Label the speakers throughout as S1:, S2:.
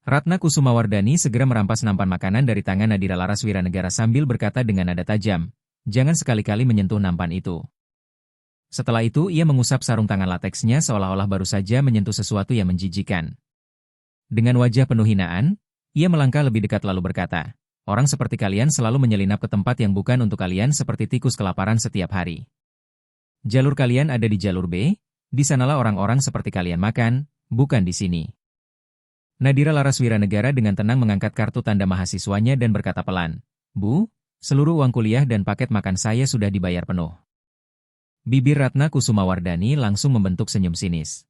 S1: Ratna Kusumawardhani segera merampas nampan makanan dari tangan Nadira Laras Wiranegara sambil berkata dengan nada tajam, "Jangan sekali-kali menyentuh nampan itu." Setelah itu ia mengusap sarung tangan lateksnya seolah-olah baru saja menyentuh sesuatu yang menjijikan. Dengan wajah penuh hinaan, ia melangkah lebih dekat lalu berkata, "Orang seperti kalian selalu menyelinap ke tempat yang bukan untuk kalian seperti tikus kelaparan setiap hari. Jalur kalian ada di jalur B, di sanalah orang-orang seperti kalian makan, bukan di sini." Nadira Laras Wiranegara dengan tenang mengangkat kartu tanda mahasiswanya dan berkata pelan, "Bu, seluruh uang kuliah dan paket makan saya sudah dibayar penuh." Bibir Ratna Kusumawardhani langsung membentuk senyum sinis.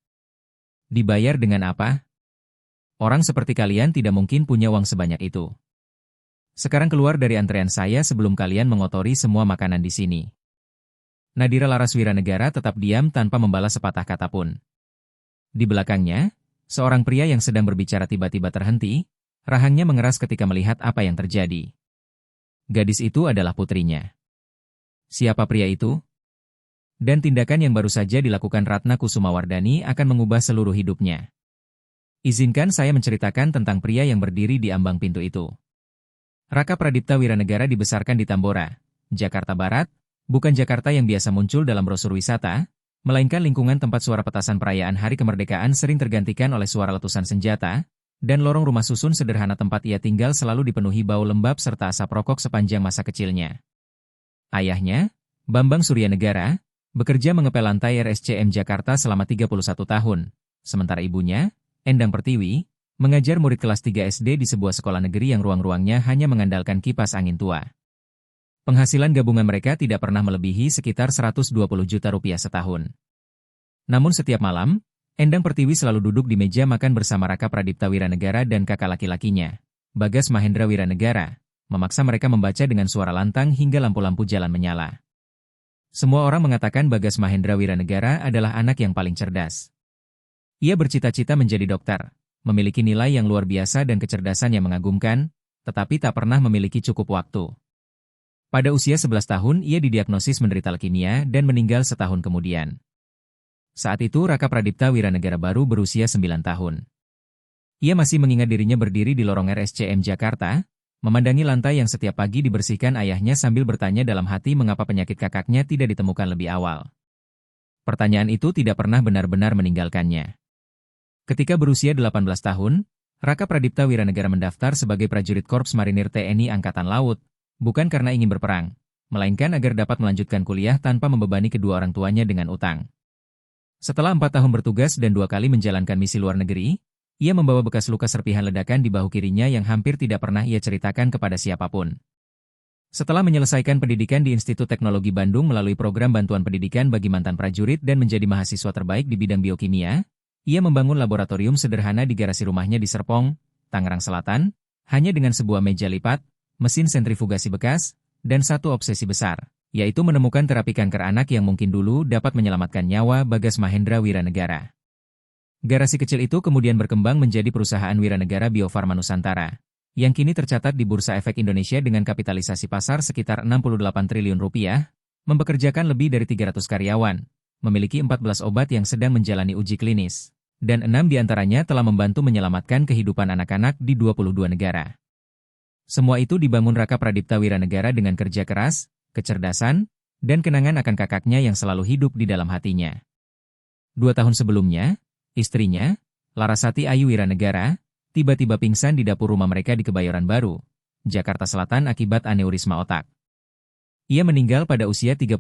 S1: "Dibayar dengan apa? Orang seperti kalian tidak mungkin punya uang sebanyak itu. Sekarang keluar dari antrean saya sebelum kalian mengotori semua makanan di sini." Nadira Laras Wiranegara tetap diam tanpa membalas sepatah kata pun. Di belakangnya, seorang pria yang sedang berbicara tiba-tiba terhenti, rahangnya mengeras ketika melihat apa yang terjadi. Gadis itu adalah putrinya. Siapa pria itu? Dan tindakan yang baru saja dilakukan Ratna Kusumawardhani akan mengubah seluruh hidupnya. Izinkan saya menceritakan tentang pria yang berdiri di ambang pintu itu. Raka Pradipta Wiranegara dibesarkan di Tambora, Jakarta Barat, bukan Jakarta yang biasa muncul dalam brosur wisata, melainkan lingkungan tempat suara petasan perayaan Hari Kemerdekaan sering tergantikan oleh suara letusan senjata, dan lorong rumah susun sederhana tempat ia tinggal selalu dipenuhi bau lembab serta asap rokok sepanjang masa kecilnya. Ayahnya, Bambang Suryanegara, bekerja mengepel lantai RSCM Jakarta selama 31 tahun, sementara ibunya, Endang Pertiwi, mengajar murid kelas 3 SD di sebuah sekolah negeri yang ruang-ruangnya hanya mengandalkan kipas angin tua. Penghasilan gabungan mereka tidak pernah melebihi sekitar 120 juta rupiah setahun. Namun setiap malam, Endang Pertiwi selalu duduk di meja makan bersama Raka Pradipta Wiranegara dan kakak laki-lakinya, Bagas Mahendra Wiranegara, memaksa mereka membaca dengan suara lantang hingga lampu-lampu jalan menyala. Semua orang mengatakan Bagas Mahendra Wiranegara adalah anak yang paling cerdas. Ia bercita-cita menjadi dokter, memiliki nilai yang luar biasa dan kecerdasan yang mengagumkan, tetapi tak pernah memiliki cukup waktu. Pada usia 11 tahun ia didiagnosis menderita leukemia dan meninggal setahun kemudian. Saat itu Raka Pradipta Wiranegara baru berusia 9 tahun. Ia masih mengingat dirinya berdiri di lorong RSCM Jakarta, memandangi lantai yang setiap pagi dibersihkan ayahnya sambil bertanya dalam hati mengapa penyakit kakaknya tidak ditemukan lebih awal. Pertanyaan itu tidak pernah benar-benar meninggalkannya. Ketika berusia 18 tahun, Raka Pradipta Wiranegara mendaftar sebagai prajurit Korps Marinir TNI Angkatan Laut, bukan karena ingin berperang, melainkan agar dapat melanjutkan kuliah tanpa membebani kedua orang tuanya dengan utang. Setelah 4 tahun bertugas dan 2 kali menjalankan misi luar negeri, ia membawa bekas luka serpihan ledakan di bahu kirinya yang hampir tidak pernah ia ceritakan kepada siapapun. Setelah menyelesaikan pendidikan di Institut Teknologi Bandung melalui program bantuan pendidikan bagi mantan prajurit dan menjadi mahasiswa terbaik di bidang biokimia, ia membangun laboratorium sederhana di garasi rumahnya di Serpong, Tangerang Selatan, hanya dengan sebuah meja lipat, mesin sentrifugasi bekas, dan satu obsesi besar, yaitu menemukan terapi kanker anak yang mungkin dulu dapat menyelamatkan nyawa Bagas Mahendra Wiranegara. Garasi kecil itu kemudian berkembang menjadi perusahaan Wiranegara Bio Farma Nusantara, yang kini tercatat di Bursa Efek Indonesia dengan kapitalisasi pasar sekitar 68 triliun rupiah, mempekerjakan lebih dari 300 karyawan, memiliki 14 obat yang sedang menjalani uji klinis, dan 6 diantaranya telah membantu menyelamatkan kehidupan anak-anak di 22 negara. Semua itu dibangun Raka Pradipta Wiranegara dengan kerja keras, kecerdasan, dan kenangan akan kakaknya yang selalu hidup di dalam hatinya. 2 tahun sebelumnya, istrinya, Larasati Ayu Wiranegara, tiba-tiba pingsan di dapur rumah mereka di Kebayoran Baru, Jakarta Selatan akibat aneurisma otak. Ia meninggal pada usia 39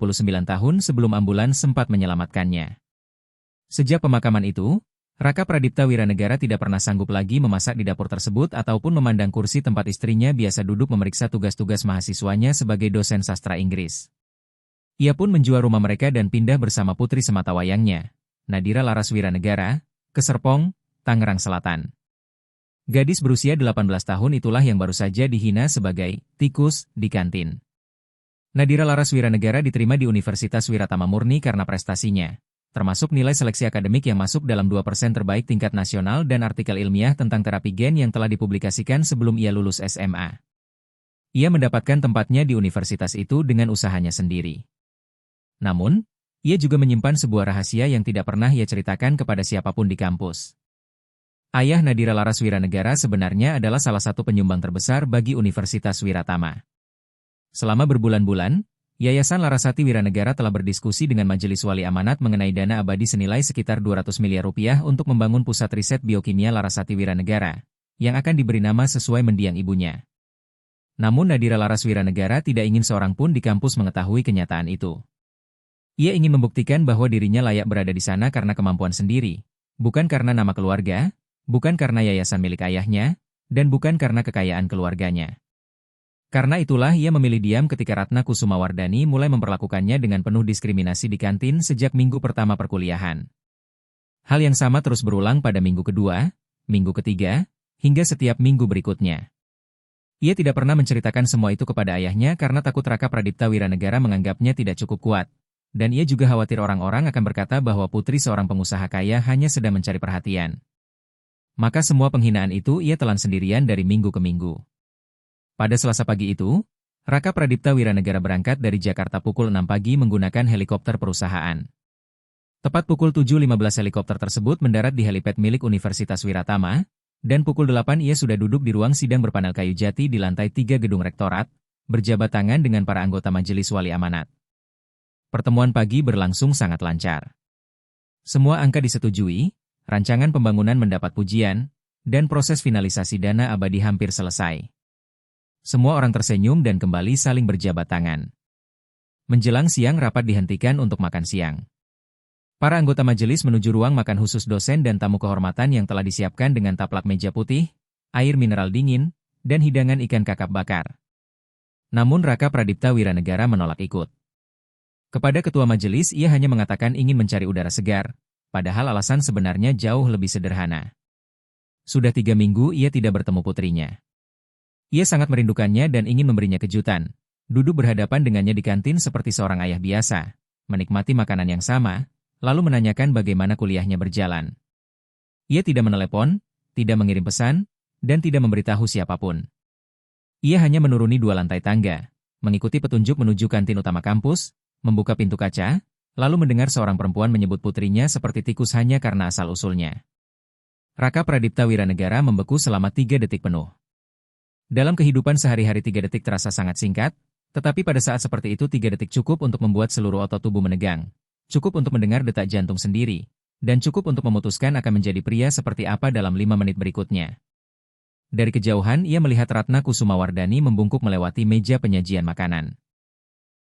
S1: tahun sebelum ambulans sempat menyelamatkannya. Sejak pemakaman itu, Raka Pradipta Wiranegara tidak pernah sanggup lagi memasak di dapur tersebut ataupun memandang kursi tempat istrinya biasa duduk memeriksa tugas-tugas mahasiswanya sebagai dosen sastra Inggris. Ia pun menjual rumah mereka dan pindah bersama putri sematawayangnya, Nadira Laras Wiranegara, ke Serpong, Tangerang Selatan. Gadis berusia 18 tahun itulah yang baru saja dihina sebagai tikus di kantin. Nadira Laras Wiranegara diterima di Universitas Wiratama Murni karena prestasinya, termasuk nilai seleksi akademik yang masuk dalam 2% terbaik tingkat nasional dan artikel ilmiah tentang terapi gen yang telah dipublikasikan sebelum ia lulus SMA. Ia mendapatkan tempatnya di universitas itu dengan usahanya sendiri. Namun, ia juga menyimpan sebuah rahasia yang tidak pernah ia ceritakan kepada siapapun di kampus. Ayah Nadira Laras Wiranegara sebenarnya adalah salah satu penyumbang terbesar bagi Universitas Wiratama. Selama berbulan-bulan, Yayasan Larasati Wiranegara telah berdiskusi dengan Majelis Wali Amanat mengenai dana abadi senilai sekitar 200 miliar rupiah untuk membangun pusat riset biokimia Larasati Wiranegara, yang akan diberi nama sesuai mendiang ibunya. Namun Nadira Laras Wiranegara tidak ingin seorang pun di kampus mengetahui kenyataan itu. Ia ingin membuktikan bahwa dirinya layak berada di sana karena kemampuan sendiri, bukan karena nama keluarga, bukan karena yayasan milik ayahnya, dan bukan karena kekayaan keluarganya. Karena itulah ia memilih diam ketika Ratna Kusumawardhani mulai memperlakukannya dengan penuh diskriminasi di kantin sejak minggu pertama perkuliahan. Hal yang sama terus berulang pada minggu kedua, minggu ketiga, hingga setiap minggu berikutnya. Ia tidak pernah menceritakan semua itu kepada ayahnya karena takut Raka Pradipta Wiranegara menganggapnya tidak cukup kuat, dan ia juga khawatir orang-orang akan berkata bahwa putri seorang pengusaha kaya hanya sedang mencari perhatian. Maka semua penghinaan itu ia telan sendirian dari minggu ke minggu. Pada Selasa pagi itu, Raka Pradipta Wiranegara berangkat dari Jakarta pukul 6 pagi menggunakan helikopter perusahaan. Tepat pukul 7.15 helikopter tersebut mendarat di helipad milik Universitas Wiratama, dan pukul 8 ia sudah duduk di ruang sidang berpanel kayu jati di lantai 3 gedung rektorat, berjabat tangan dengan para anggota Majelis Wali Amanat. Pertemuan pagi berlangsung sangat lancar. Semua angka disetujui, rancangan pembangunan mendapat pujian, dan proses finalisasi dana abadi hampir selesai. Semua orang tersenyum dan kembali saling berjabat tangan. Menjelang siang rapat dihentikan untuk makan siang. Para anggota majelis menuju ruang makan khusus dosen dan tamu kehormatan yang telah disiapkan dengan taplak meja putih, air mineral dingin, dan hidangan ikan kakap bakar. Namun Raka Pradipta Wiranegara menolak ikut. Kepada ketua majelis ia hanya mengatakan ingin mencari udara segar, padahal alasan sebenarnya jauh lebih sederhana. Sudah 3 minggu ia tidak bertemu putrinya. Ia sangat merindukannya dan ingin memberinya kejutan, duduk berhadapan dengannya di kantin seperti seorang ayah biasa, menikmati makanan yang sama, lalu menanyakan bagaimana kuliahnya berjalan. Ia tidak menelepon, tidak mengirim pesan, dan tidak memberitahu siapapun. Ia hanya menuruni 2 lantai tangga, mengikuti petunjuk menuju kantin utama kampus, membuka pintu kaca, lalu mendengar seorang perempuan menyebut putrinya seperti tikus hanya karena asal-usulnya. Raka Pradipta Wiranegara membeku selama 3 detik penuh. Dalam kehidupan sehari-hari 3 detik terasa sangat singkat, tetapi pada saat seperti itu 3 detik cukup untuk membuat seluruh otot tubuh menegang, cukup untuk mendengar detak jantung sendiri, dan cukup untuk memutuskan akan menjadi pria seperti apa dalam 5 menit berikutnya. Dari kejauhan ia melihat Ratna Kusumawardhani membungkuk melewati meja penyajian makanan.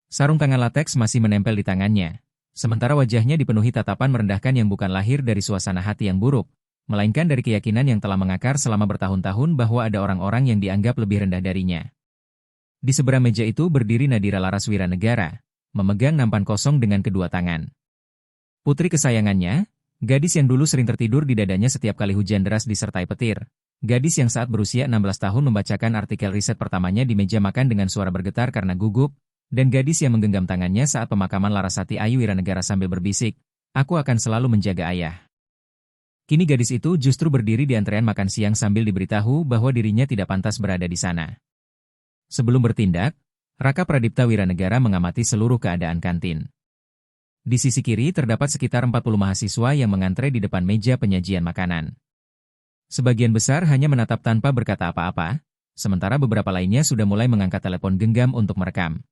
S1: Sarung tangan lateks masih menempel di tangannya, sementara wajahnya dipenuhi tatapan merendahkan yang bukan lahir dari suasana hati yang buruk, melainkan dari keyakinan yang telah mengakar selama bertahun-tahun bahwa ada orang-orang yang dianggap lebih rendah darinya. Di seberang meja itu berdiri Nadira Laras Wiranegara, memegang nampan kosong dengan kedua tangan. Putri kesayangannya, gadis yang dulu sering tertidur di dadanya setiap kali hujan deras disertai petir, gadis yang saat berusia 16 tahun membacakan artikel riset pertamanya di meja makan dengan suara bergetar karena gugup, dan gadis yang menggenggam tangannya saat pemakaman Larasati Ayu Wiranegara sambil berbisik, "Aku akan selalu menjaga ayah." Kini gadis itu justru berdiri di antrean makan siang sambil diberitahu bahwa dirinya tidak pantas berada di sana. Sebelum bertindak, Raka Pradipta Wiranegara mengamati seluruh keadaan kantin. Di sisi kiri terdapat sekitar 40 mahasiswa yang mengantre di depan meja penyajian makanan. Sebagian besar hanya menatap tanpa berkata apa-apa, sementara beberapa lainnya sudah mulai mengangkat telepon genggam untuk merekam.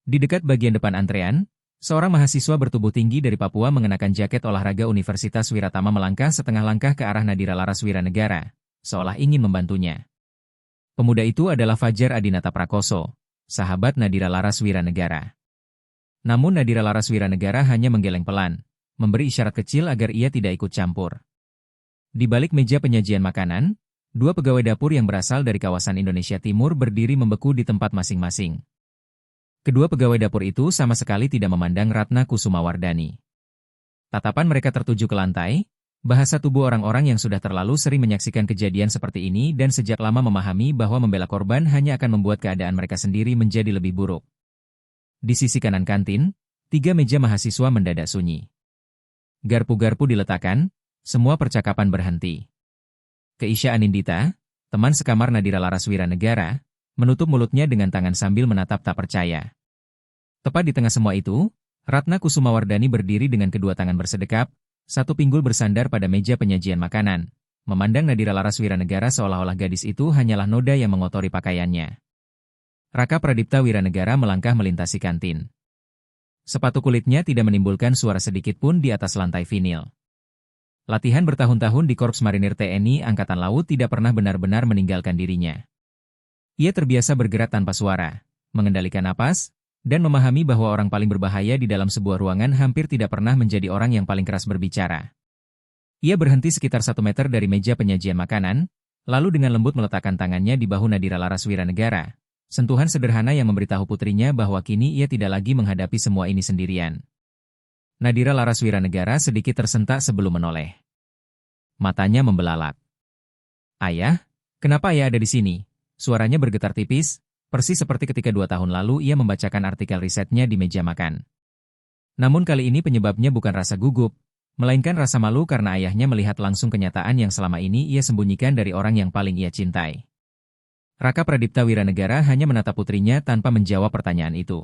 S1: Di dekat bagian depan antrean, seorang mahasiswa bertubuh tinggi dari Papua mengenakan jaket olahraga Universitas Wiratama melangkah setengah langkah ke arah Nadira Laras Wiranegara, seolah ingin membantunya. Pemuda itu adalah Fajar Adinata Prakoso, sahabat Nadira Laras Wiranegara. Namun Nadira Laras Wiranegara hanya menggeleng pelan, memberi isyarat kecil agar ia tidak ikut campur. Di balik meja penyajian makanan, 2 pegawai dapur yang berasal dari kawasan Indonesia Timur berdiri membeku di tempat masing-masing. Kedua pegawai dapur itu sama sekali tidak memandang Ratna Kusumawardhani. Tatapan mereka tertuju ke lantai, bahasa tubuh orang-orang yang sudah terlalu sering menyaksikan kejadian seperti ini dan sejak lama memahami bahwa membela korban hanya akan membuat keadaan mereka sendiri menjadi lebih buruk. Di sisi kanan kantin, 3 meja mahasiswa mendadak sunyi. Garpu-garpu diletakkan, semua percakapan berhenti. Keisha Anindita, teman sekamar Nadira Laras Wiranegara, menutup mulutnya dengan tangan sambil menatap tak percaya. Tepat di tengah semua itu, Ratna Kusumawardhani berdiri dengan kedua tangan bersedekap, satu pinggul bersandar pada meja penyajian makanan, memandang Nadira Laras Wiranegara seolah-olah gadis itu hanyalah noda yang mengotori pakaiannya. Raka Pradipta Wiranegara melangkah melintasi kantin. Sepatu kulitnya tidak menimbulkan suara sedikit pun di atas lantai vinil. Latihan bertahun-tahun di Korps Marinir TNI Angkatan Laut tidak pernah benar-benar meninggalkan dirinya. Ia terbiasa bergerak tanpa suara, mengendalikan napas, dan memahami bahwa orang paling berbahaya di dalam sebuah ruangan hampir tidak pernah menjadi orang yang paling keras berbicara. Ia berhenti sekitar 1 meter dari meja penyajian makanan, lalu dengan lembut meletakkan tangannya di bahu Nadira Laras Wiranegara. Sentuhan sederhana yang memberitahu putrinya bahwa kini ia tidak lagi menghadapi semua ini sendirian. Nadira Laras Wiranegara sedikit tersentak sebelum menoleh. Matanya membelalak. "Ayah, kenapa ayah ada di sini?" Suaranya bergetar tipis, persis seperti ketika 2 tahun lalu ia membacakan artikel risetnya di meja makan. Namun kali ini penyebabnya bukan rasa gugup, melainkan rasa malu karena ayahnya melihat langsung kenyataan yang selama ini ia sembunyikan dari orang yang paling ia cintai. Raka Pradipta Wiranegara hanya menatap putrinya tanpa menjawab pertanyaan itu.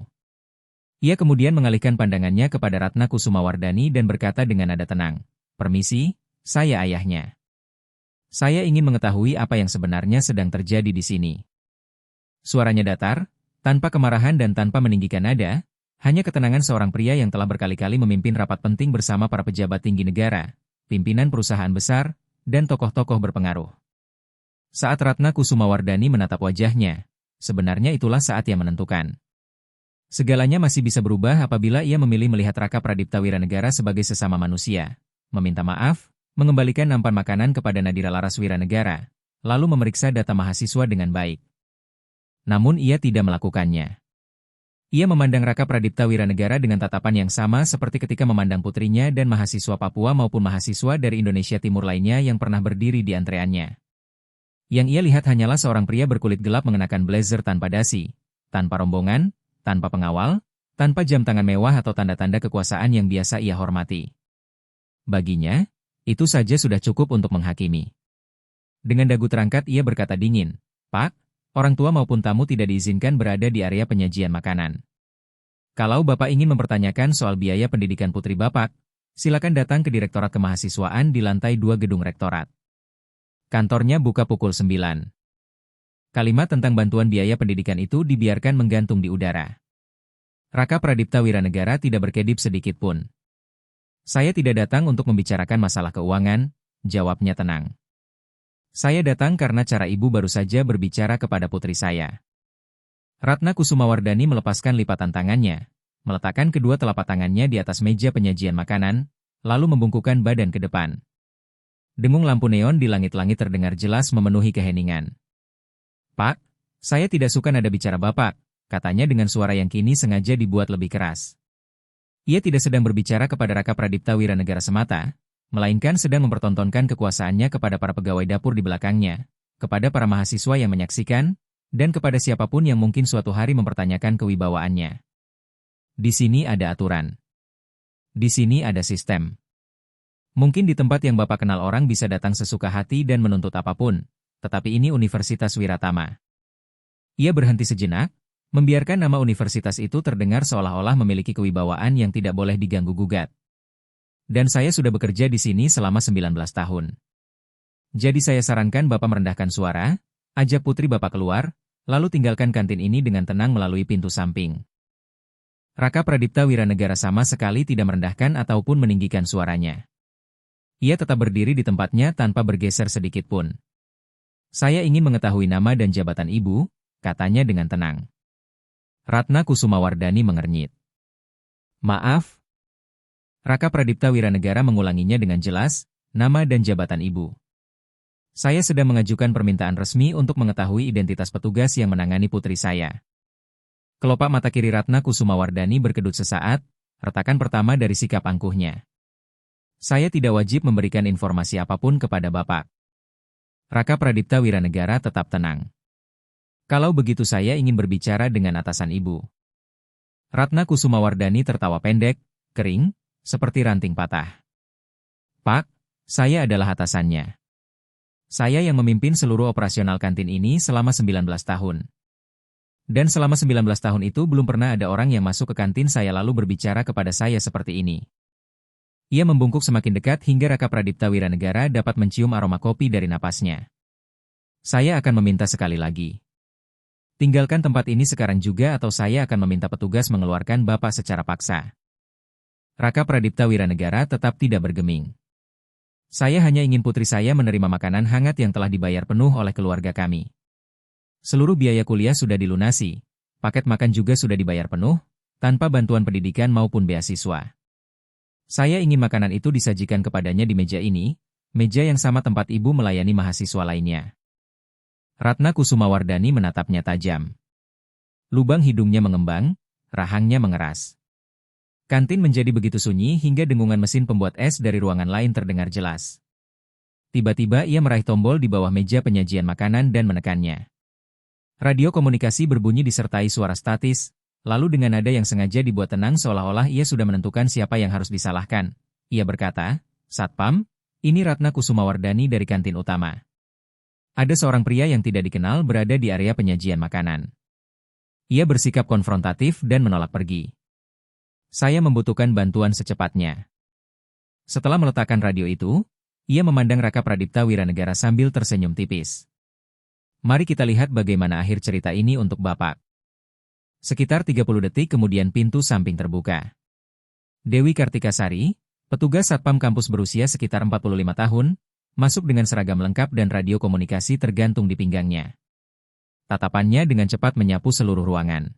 S1: Ia kemudian mengalihkan pandangannya kepada Ratna Kusumawardhani dan berkata dengan nada tenang, "Permisi, saya ayahnya. Saya ingin mengetahui apa yang sebenarnya sedang terjadi di sini." Suaranya datar, tanpa kemarahan dan tanpa meninggikan nada, hanya ketenangan seorang pria yang telah berkali-kali memimpin rapat penting bersama para pejabat tinggi negara, pimpinan perusahaan besar, dan tokoh-tokoh berpengaruh. Saat Ratna Kusumawardhani menatap wajahnya, sebenarnya itulah saat yang menentukan. Segalanya masih bisa berubah apabila ia memilih melihat Raka Pradipta Wiranegara sebagai sesama manusia, meminta maaf, mengembalikan nampan makanan kepada Nadira Laras Wiranegara, lalu memeriksa data mahasiswa dengan baik. Namun ia tidak melakukannya. Ia memandang Raka Pradipta Wiranegara dengan tatapan yang sama seperti ketika memandang putrinya dan mahasiswa Papua maupun mahasiswa dari Indonesia Timur lainnya yang pernah berdiri di antreannya. Yang ia lihat hanyalah seorang pria berkulit gelap mengenakan blazer tanpa dasi, tanpa rombongan, tanpa pengawal, tanpa jam tangan mewah atau tanda-tanda kekuasaan yang biasa ia hormati. Baginya, itu saja sudah cukup untuk menghakimi. Dengan dagu terangkat ia berkata dingin, "Pak, orang tua maupun tamu tidak diizinkan berada di area penyajian makanan. Kalau Bapak ingin mempertanyakan soal biaya pendidikan putri Bapak, silakan datang ke Direktorat Kemahasiswaan di lantai 2 gedung Rektorat. Kantornya buka pukul 9. Kalimat tentang bantuan biaya pendidikan itu dibiarkan menggantung di udara. Raka Pradipta Wiranegara tidak berkedip sedikit pun. "Saya tidak datang untuk membicarakan masalah keuangan," jawabnya tenang. "Saya datang karena cara ibu baru saja berbicara kepada putri saya." Ratna Kusumawardhani melepaskan lipatan tangannya, meletakkan kedua telapak tangannya di atas meja penyajian makanan, lalu membungkukkan badan ke depan. Dengung lampu neon di langit-langit terdengar jelas memenuhi keheningan. "Pak, saya tidak suka nada bicara Bapak," katanya dengan suara yang kini sengaja dibuat lebih keras. Ia tidak sedang berbicara kepada Raka Pradipta Wiranegara semata, melainkan sedang mempertontonkan kekuasaannya kepada para pegawai dapur di belakangnya, kepada para mahasiswa yang menyaksikan, dan kepada siapapun yang mungkin suatu hari mempertanyakan kewibawaannya. Di sini ada aturan. Di sini ada sistem. Mungkin di tempat yang Bapak kenal orang bisa datang sesuka hati dan menuntut apapun, tetapi ini Universitas Wiratama. Ia berhenti sejenak, membiarkan nama universitas itu terdengar seolah-olah memiliki kewibawaan yang tidak boleh diganggu-gugat. "Dan saya sudah bekerja di sini selama 19 tahun. Jadi saya sarankan Bapak merendahkan suara, ajak putri Bapak keluar, lalu tinggalkan kantin ini dengan tenang melalui pintu samping." Raka Pradipta Wiranegara sama sekali tidak merendahkan ataupun meninggikan suaranya. Ia tetap berdiri di tempatnya tanpa bergeser sedikit pun. "Saya ingin mengetahui nama dan jabatan ibu," katanya dengan tenang. Ratna Kusumawardhani mengernyit. "Maaf." Raka Pradipta Wiranegara mengulanginya dengan jelas, "Nama dan jabatan ibu. Saya sedang mengajukan permintaan resmi untuk mengetahui identitas petugas yang menangani putri saya." Kelopak mata kiri Ratna Kusumawardhani berkedut sesaat, retakan pertama dari sikap angkuhnya. "Saya tidak wajib memberikan informasi apapun kepada Bapak." Raka Pradipta Wiranegara tetap tenang. "Kalau begitu saya ingin berbicara dengan atasan ibu." Ratna Kusumawardhani tertawa pendek, kering, seperti ranting patah. "Pak, saya adalah atasannya. Saya yang memimpin seluruh operasional kantin ini selama 19 tahun. Dan selama 19 tahun itu belum pernah ada orang yang masuk ke kantin saya lalu berbicara kepada saya seperti ini." Ia membungkuk semakin dekat hingga Raka Pradipta Wiranegara dapat mencium aroma kopi dari napasnya. Saya akan meminta sekali lagi. Tinggalkan tempat ini sekarang juga atau saya akan meminta petugas mengeluarkan Bapak secara paksa. Raka Pradipta Wiranegara tetap tidak bergeming. Saya hanya ingin putri saya menerima makanan hangat yang telah dibayar penuh oleh keluarga kami. Seluruh biaya kuliah sudah dilunasi, paket makan juga sudah dibayar penuh, tanpa bantuan pendidikan maupun beasiswa. Saya ingin makanan itu disajikan kepadanya di meja ini, meja yang sama tempat ibu melayani mahasiswa lainnya. Ratna Kusumawardhani menatapnya tajam. Lubang hidungnya mengembang, rahangnya mengeras. Kantin menjadi begitu sunyi hingga dengungan mesin pembuat es dari ruangan lain terdengar jelas. Tiba-tiba ia meraih tombol di bawah meja penyajian makanan dan menekannya. Radio komunikasi berbunyi disertai suara statis, lalu dengan nada yang sengaja dibuat tenang seolah-olah ia sudah menentukan siapa yang harus disalahkan. Ia berkata, "Satpam, ini Ratna Kusumawardhani dari kantin utama. Ada seorang pria yang tidak dikenal berada di area penyajian makanan." Ia bersikap konfrontatif dan menolak pergi. "Saya membutuhkan bantuan secepatnya." Setelah meletakkan radio itu, ia memandang Raka Pradipta Wiranegara sambil tersenyum tipis. "Mari kita lihat bagaimana akhir cerita ini untuk Bapak." Sekitar 30 detik kemudian pintu samping terbuka. Dewi Kartikasari, petugas Satpam kampus berusia sekitar 45 tahun, masuk dengan seragam lengkap dan radio komunikasi tergantung di pinggangnya. Tatapannya dengan cepat menyapu seluruh ruangan.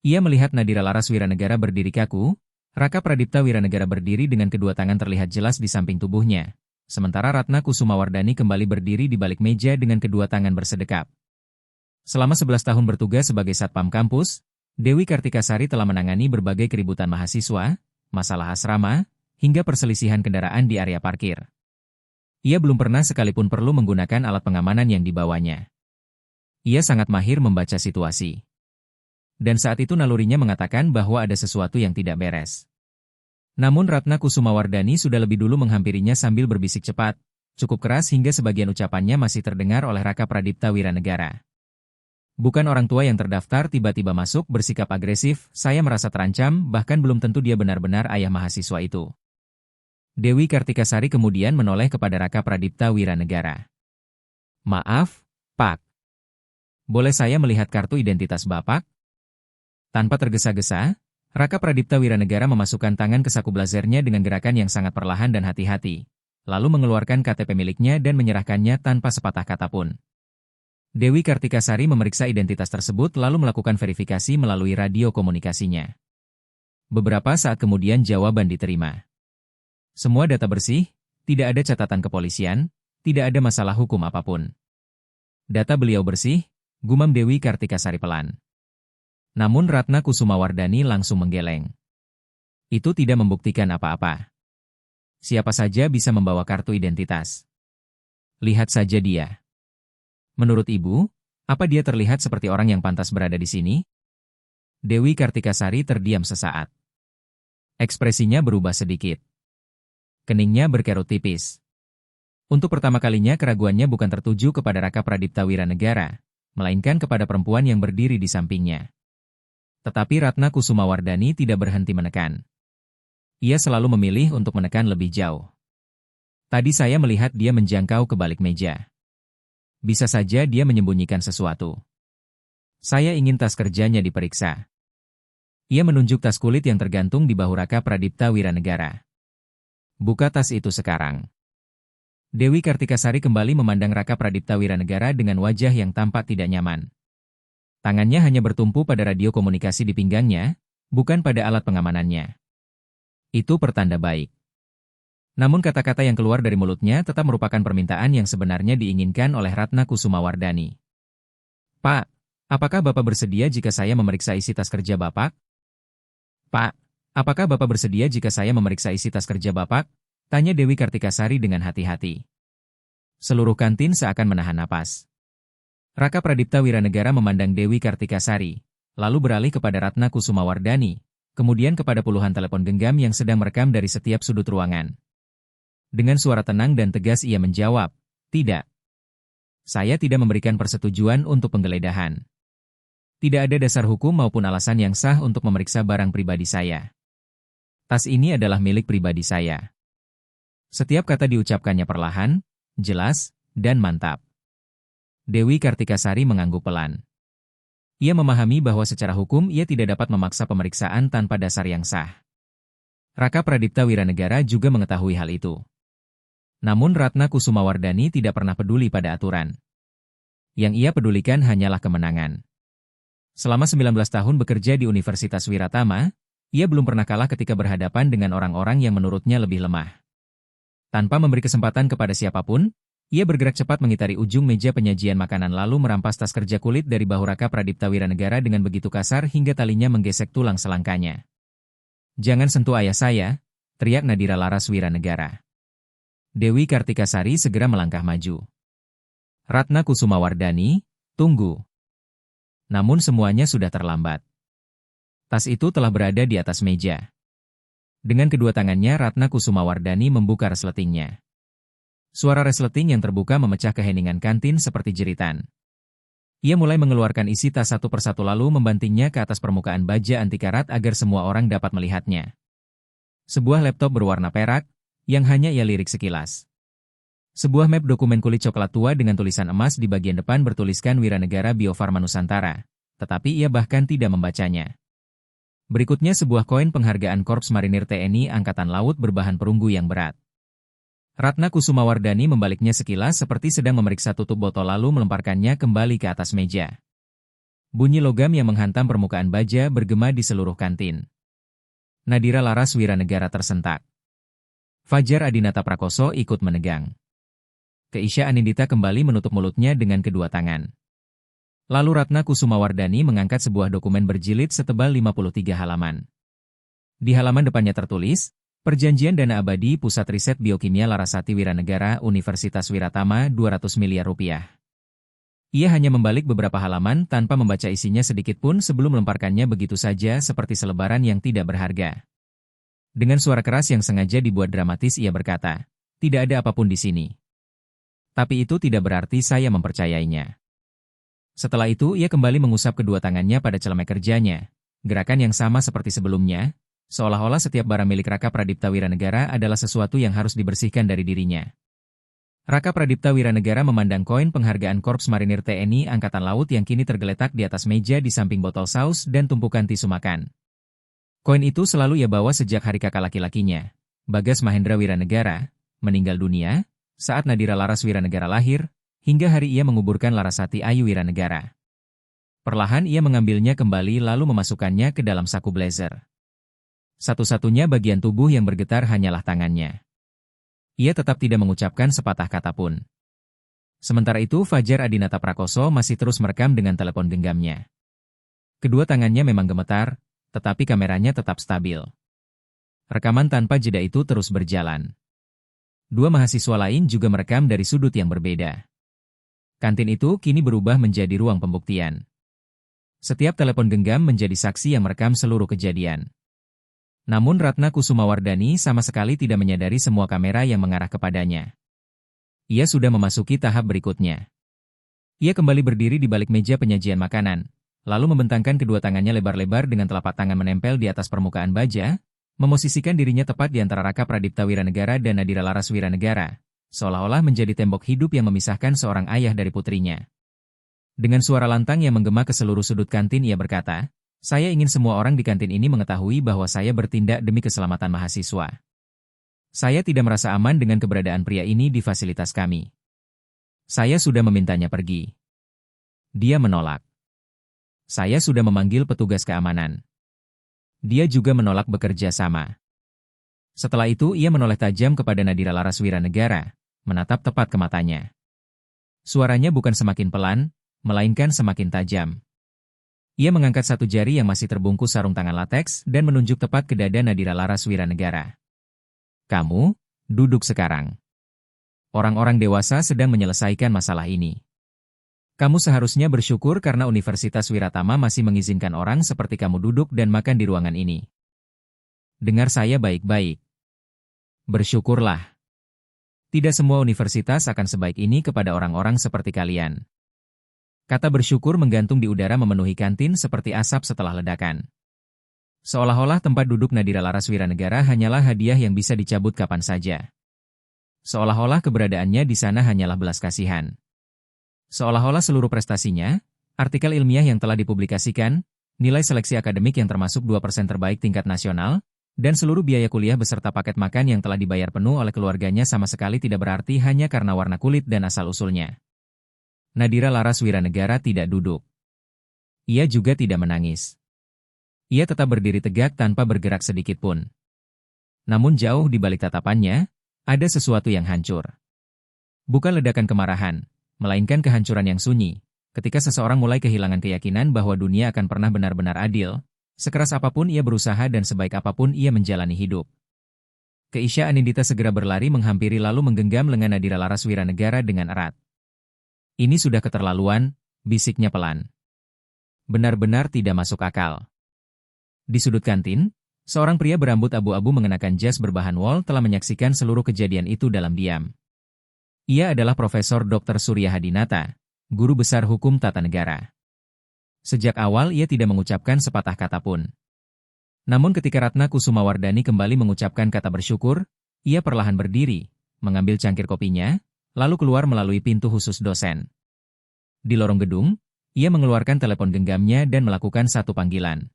S1: Ia melihat Nadira Laras Wiranegara berdiri kaku, Raka Pradipta Wiranegara berdiri dengan kedua tangan terlihat jelas di samping tubuhnya, sementara Ratna Kusumawardhani kembali berdiri di balik meja dengan kedua tangan bersedekap. Selama 11 tahun bertugas sebagai Satpam kampus, Dewi Kartikasari telah menangani berbagai keributan mahasiswa, masalah asrama, hingga perselisihan kendaraan di area parkir. Ia belum pernah sekalipun perlu menggunakan alat pengamanan yang dibawanya. Ia sangat mahir membaca situasi. Dan saat itu nalurinya mengatakan bahwa ada sesuatu yang tidak beres. Namun Ratna Kusumawardhani sudah lebih dulu menghampirinya sambil berbisik cepat, cukup keras hingga sebagian ucapannya masih terdengar oleh Raka Pradipta Wiranegara. "Bukan orang tua yang terdaftar tiba-tiba masuk bersikap agresif, saya merasa terancam, bahkan belum tentu dia benar-benar ayah mahasiswa itu." Dewi Kartikasari kemudian menoleh kepada Raka Pradipta Wiranegara. "Maaf, Pak. Boleh saya melihat kartu identitas Bapak?" Tanpa tergesa-gesa, Raka Pradipta Wiranegara memasukkan tangan ke saku blazernya dengan gerakan yang sangat perlahan dan hati-hati, lalu mengeluarkan KTP miliknya dan menyerahkannya tanpa sepatah kata pun. Dewi Kartikasari memeriksa identitas tersebut lalu melakukan verifikasi melalui radio komunikasinya. Beberapa saat kemudian jawaban diterima. "Semua data bersih, tidak ada catatan kepolisian, tidak ada masalah hukum apapun." "Data beliau bersih," gumam Dewi Kartikasari pelan. Namun Ratna Kusumawardhani langsung menggeleng. "Itu tidak membuktikan apa-apa. Siapa saja bisa membawa kartu identitas. Lihat saja dia. Menurut Ibu, apa dia terlihat seperti orang yang pantas berada di sini?" Dewi Kartikasari terdiam sesaat. Ekspresinya berubah sedikit. Keningnya berkerut tipis. Untuk pertama kalinya keraguannya bukan tertuju kepada Raka Pradipta Wiranegara, melainkan kepada perempuan yang berdiri di sampingnya. Tetapi Ratna Kusumawardhani tidak berhenti menekan. Ia selalu memilih untuk menekan lebih jauh. "Tadi saya melihat dia menjangkau ke balik meja. Bisa saja dia menyembunyikan sesuatu. Saya ingin tas kerjanya diperiksa." Ia menunjuk tas kulit yang tergantung di bahu Raka Pradipta Wiranegara. "Buka tas itu sekarang." Dewi Kartikasari kembali memandang Raka Pradipta Wiranegara dengan wajah yang tampak tidak nyaman. Tangannya hanya bertumpu pada radio komunikasi di pinggangnya, bukan pada alat pengamanannya. Itu pertanda baik. Namun kata-kata yang keluar dari mulutnya tetap merupakan permintaan yang sebenarnya diinginkan oleh Ratna Kusumawardhani. "Pak, apakah Bapak bersedia jika saya memeriksa isi tas kerja Bapak?" "Pak, apakah Bapak bersedia jika saya memeriksa isi tas kerja Bapak?" tanya Dewi Kartikasari dengan hati-hati. Seluruh kantin seakan menahan napas. Raka Pradipta Wiranegara memandang Dewi Kartikasari, lalu beralih kepada Ratna Kusumawardhani, kemudian kepada puluhan telepon genggam yang sedang merekam dari setiap sudut ruangan. Dengan suara tenang dan tegas ia menjawab, "Tidak. Saya tidak memberikan persetujuan untuk penggeledahan. Tidak ada dasar hukum maupun alasan yang sah untuk memeriksa barang pribadi saya. Tas ini adalah milik pribadi saya. Setiap kata diucapkannya perlahan, jelas, dan mantap. Dewi Kartikasari mengangguk pelan. Ia memahami bahwa secara hukum ia tidak dapat memaksa pemeriksaan tanpa dasar yang sah. Raka Pradipta Wiranegara juga mengetahui hal itu. Namun Ratna Kusumawardhani tidak pernah peduli pada aturan. Yang ia pedulikan hanyalah kemenangan. Selama 19 tahun bekerja di Universitas Wiratama, ia belum pernah kalah ketika berhadapan dengan orang-orang yang menurutnya lebih lemah. Tanpa memberi kesempatan kepada siapapun, ia bergerak cepat mengitari ujung meja penyajian makanan lalu merampas tas kerja kulit dari bahu Raka Pradipta Wiranegara dengan begitu kasar hingga talinya menggesek tulang selangkanya. "Jangan sentuh ayah saya," teriak Nadira Laras Wiranegara. Dewi Kartikasari segera melangkah maju. "Ratna Kusumawardhani, tunggu." Namun semuanya sudah terlambat. Tas itu telah berada di atas meja. Dengan kedua tangannya Ratna Kusumawardhani membuka resletingnya. Suara resleting yang terbuka memecah keheningan kantin seperti jeritan. Ia mulai mengeluarkan isi tas satu persatu lalu membantingnya ke atas permukaan baja anti karat agar semua orang dapat melihatnya. Sebuah laptop berwarna perak, yang hanya ia lirik sekilas. Sebuah map dokumen kulit coklat tua dengan tulisan emas di bagian depan bertuliskan Wiranegara Bio Farma Nusantara, tetapi ia bahkan tidak membacanya. Berikutnya sebuah koin penghargaan Korps Marinir TNI Angkatan Laut berbahan perunggu yang berat. Ratna Kusumawardhani membaliknya sekilas seperti sedang memeriksa tutup botol lalu melemparkannya kembali ke atas meja. Bunyi logam yang menghantam permukaan baja bergema di seluruh kantin. Nadira Laras Wiranegara tersentak. Fajar Adinata Prakoso ikut menegang. Keisha Anindita kembali menutup mulutnya dengan kedua tangan. Lalu Ratna Kusumawardhani mengangkat sebuah dokumen berjilid setebal 53 halaman. Di halaman depannya tertulis, Perjanjian Dana Abadi Pusat Riset Biokimia Larasati Wiranegara Universitas Wiratama 200 miliar rupiah. Ia hanya membalik beberapa halaman tanpa membaca isinya sedikit pun sebelum melemparkannya begitu saja seperti selebaran yang tidak berharga. Dengan suara keras yang sengaja dibuat dramatis ia berkata, "Tidak ada apapun di sini. Tapi itu tidak berarti saya mempercayainya." Setelah itu ia kembali mengusap kedua tangannya pada celemek kerjanya, gerakan yang sama seperti sebelumnya, seolah-olah setiap barang milik Raka Pradipta Wiranegara adalah sesuatu yang harus dibersihkan dari dirinya. Raka Pradipta Wiranegara memandang koin penghargaan Korps Marinir TNI Angkatan Laut yang kini tergeletak di atas meja di samping botol saus dan tumpukan tisu makan. Koin itu selalu ia bawa sejak hari kakak laki-lakinya, Bagas Mahendra Wiranegara, meninggal dunia, saat Nadira Laras Wiranegara lahir, hingga hari ia menguburkan Larasati Ayu Wiranegara. Perlahan ia mengambilnya kembali lalu memasukkannya ke dalam saku blazer. Satu-satunya bagian tubuh yang bergetar hanyalah tangannya. Ia tetap tidak mengucapkan sepatah kata pun. Sementara itu Fajar Adinata Prakoso masih terus merekam dengan telepon genggamnya. Kedua tangannya memang gemetar, tetapi kameranya tetap stabil. Rekaman tanpa jeda itu terus berjalan. Dua mahasiswa lain juga merekam dari sudut yang berbeda. Kantin itu kini berubah menjadi ruang pembuktian. Setiap telepon genggam menjadi saksi yang merekam seluruh kejadian. Namun Ratna Kusumawardhani sama sekali tidak menyadari semua kamera yang mengarah kepadanya. Ia sudah memasuki tahap berikutnya. Ia kembali berdiri di balik meja penyajian makanan, lalu membentangkan kedua tangannya lebar-lebar dengan telapak tangan menempel di atas permukaan baja, memosisikan dirinya tepat di antara Raka Pradipta Wiranegara dan Nadira Laras Wiranegara, seolah-olah menjadi tembok hidup yang memisahkan seorang ayah dari putrinya. Dengan suara lantang yang menggema ke seluruh sudut kantin ia berkata, "Saya ingin semua orang di kantin ini mengetahui bahwa saya bertindak demi keselamatan mahasiswa. Saya tidak merasa aman dengan keberadaan pria ini di fasilitas kami. Saya sudah memintanya pergi. Dia menolak. Saya sudah memanggil petugas keamanan. Dia juga menolak bekerja sama." Setelah itu ia menoleh tajam kepada Nadira Laras Wiranegara, menatap tepat ke matanya. Suaranya bukan semakin pelan, melainkan semakin tajam. Ia mengangkat satu jari yang masih terbungkus sarung tangan lateks dan menunjuk tepat ke dada Nadira Laras Wiranegara. "Kamu, duduk sekarang. Orang-orang dewasa sedang menyelesaikan masalah ini. Kamu seharusnya bersyukur karena Universitas Wiratama masih mengizinkan orang seperti kamu duduk dan makan di ruangan ini. Dengar saya baik-baik. Bersyukurlah. Tidak semua universitas akan sebaik ini kepada orang-orang seperti kalian." Kata bersyukur menggantung di udara memenuhi kantin seperti asap setelah ledakan. Seolah-olah tempat duduk Nadira Laras Wiranegara hanyalah hadiah yang bisa dicabut kapan saja. Seolah-olah keberadaannya di sana hanyalah belas kasihan. Seolah-olah seluruh prestasinya, artikel ilmiah yang telah dipublikasikan, nilai seleksi akademik yang termasuk 2% terbaik tingkat nasional, dan seluruh biaya kuliah beserta paket makan yang telah dibayar penuh oleh keluarganya sama sekali tidak berarti hanya karena warna kulit dan asal-usulnya. Nadira Laras Wiranegara tidak duduk. Ia juga tidak menangis. Ia tetap berdiri tegak tanpa bergerak sedikit pun. Namun jauh di balik tatapannya, ada sesuatu yang hancur. Bukan ledakan kemarahan, melainkan kehancuran yang sunyi, ketika seseorang mulai kehilangan keyakinan bahwa dunia akan pernah benar-benar adil, sekeras apapun ia berusaha dan sebaik apapun ia menjalani hidup. Keisha Anindita segera berlari menghampiri lalu menggenggam lengan Nadira Laras Wiranegara dengan erat. Ini sudah keterlaluan, bisiknya pelan. Benar-benar tidak masuk akal. Di sudut kantin, seorang pria berambut abu-abu mengenakan jas berbahan wol telah menyaksikan seluruh kejadian itu dalam diam. Ia adalah Profesor Dr. Surya Hadinata, guru besar hukum tata negara. Sejak awal ia tidak mengucapkan sepatah kata pun. Namun ketika Ratna Kusumawardhani kembali mengucapkan kata bersyukur, ia perlahan berdiri, mengambil cangkir kopinya, lalu keluar melalui pintu khusus dosen. Di lorong gedung, ia mengeluarkan telepon genggamnya dan melakukan satu panggilan.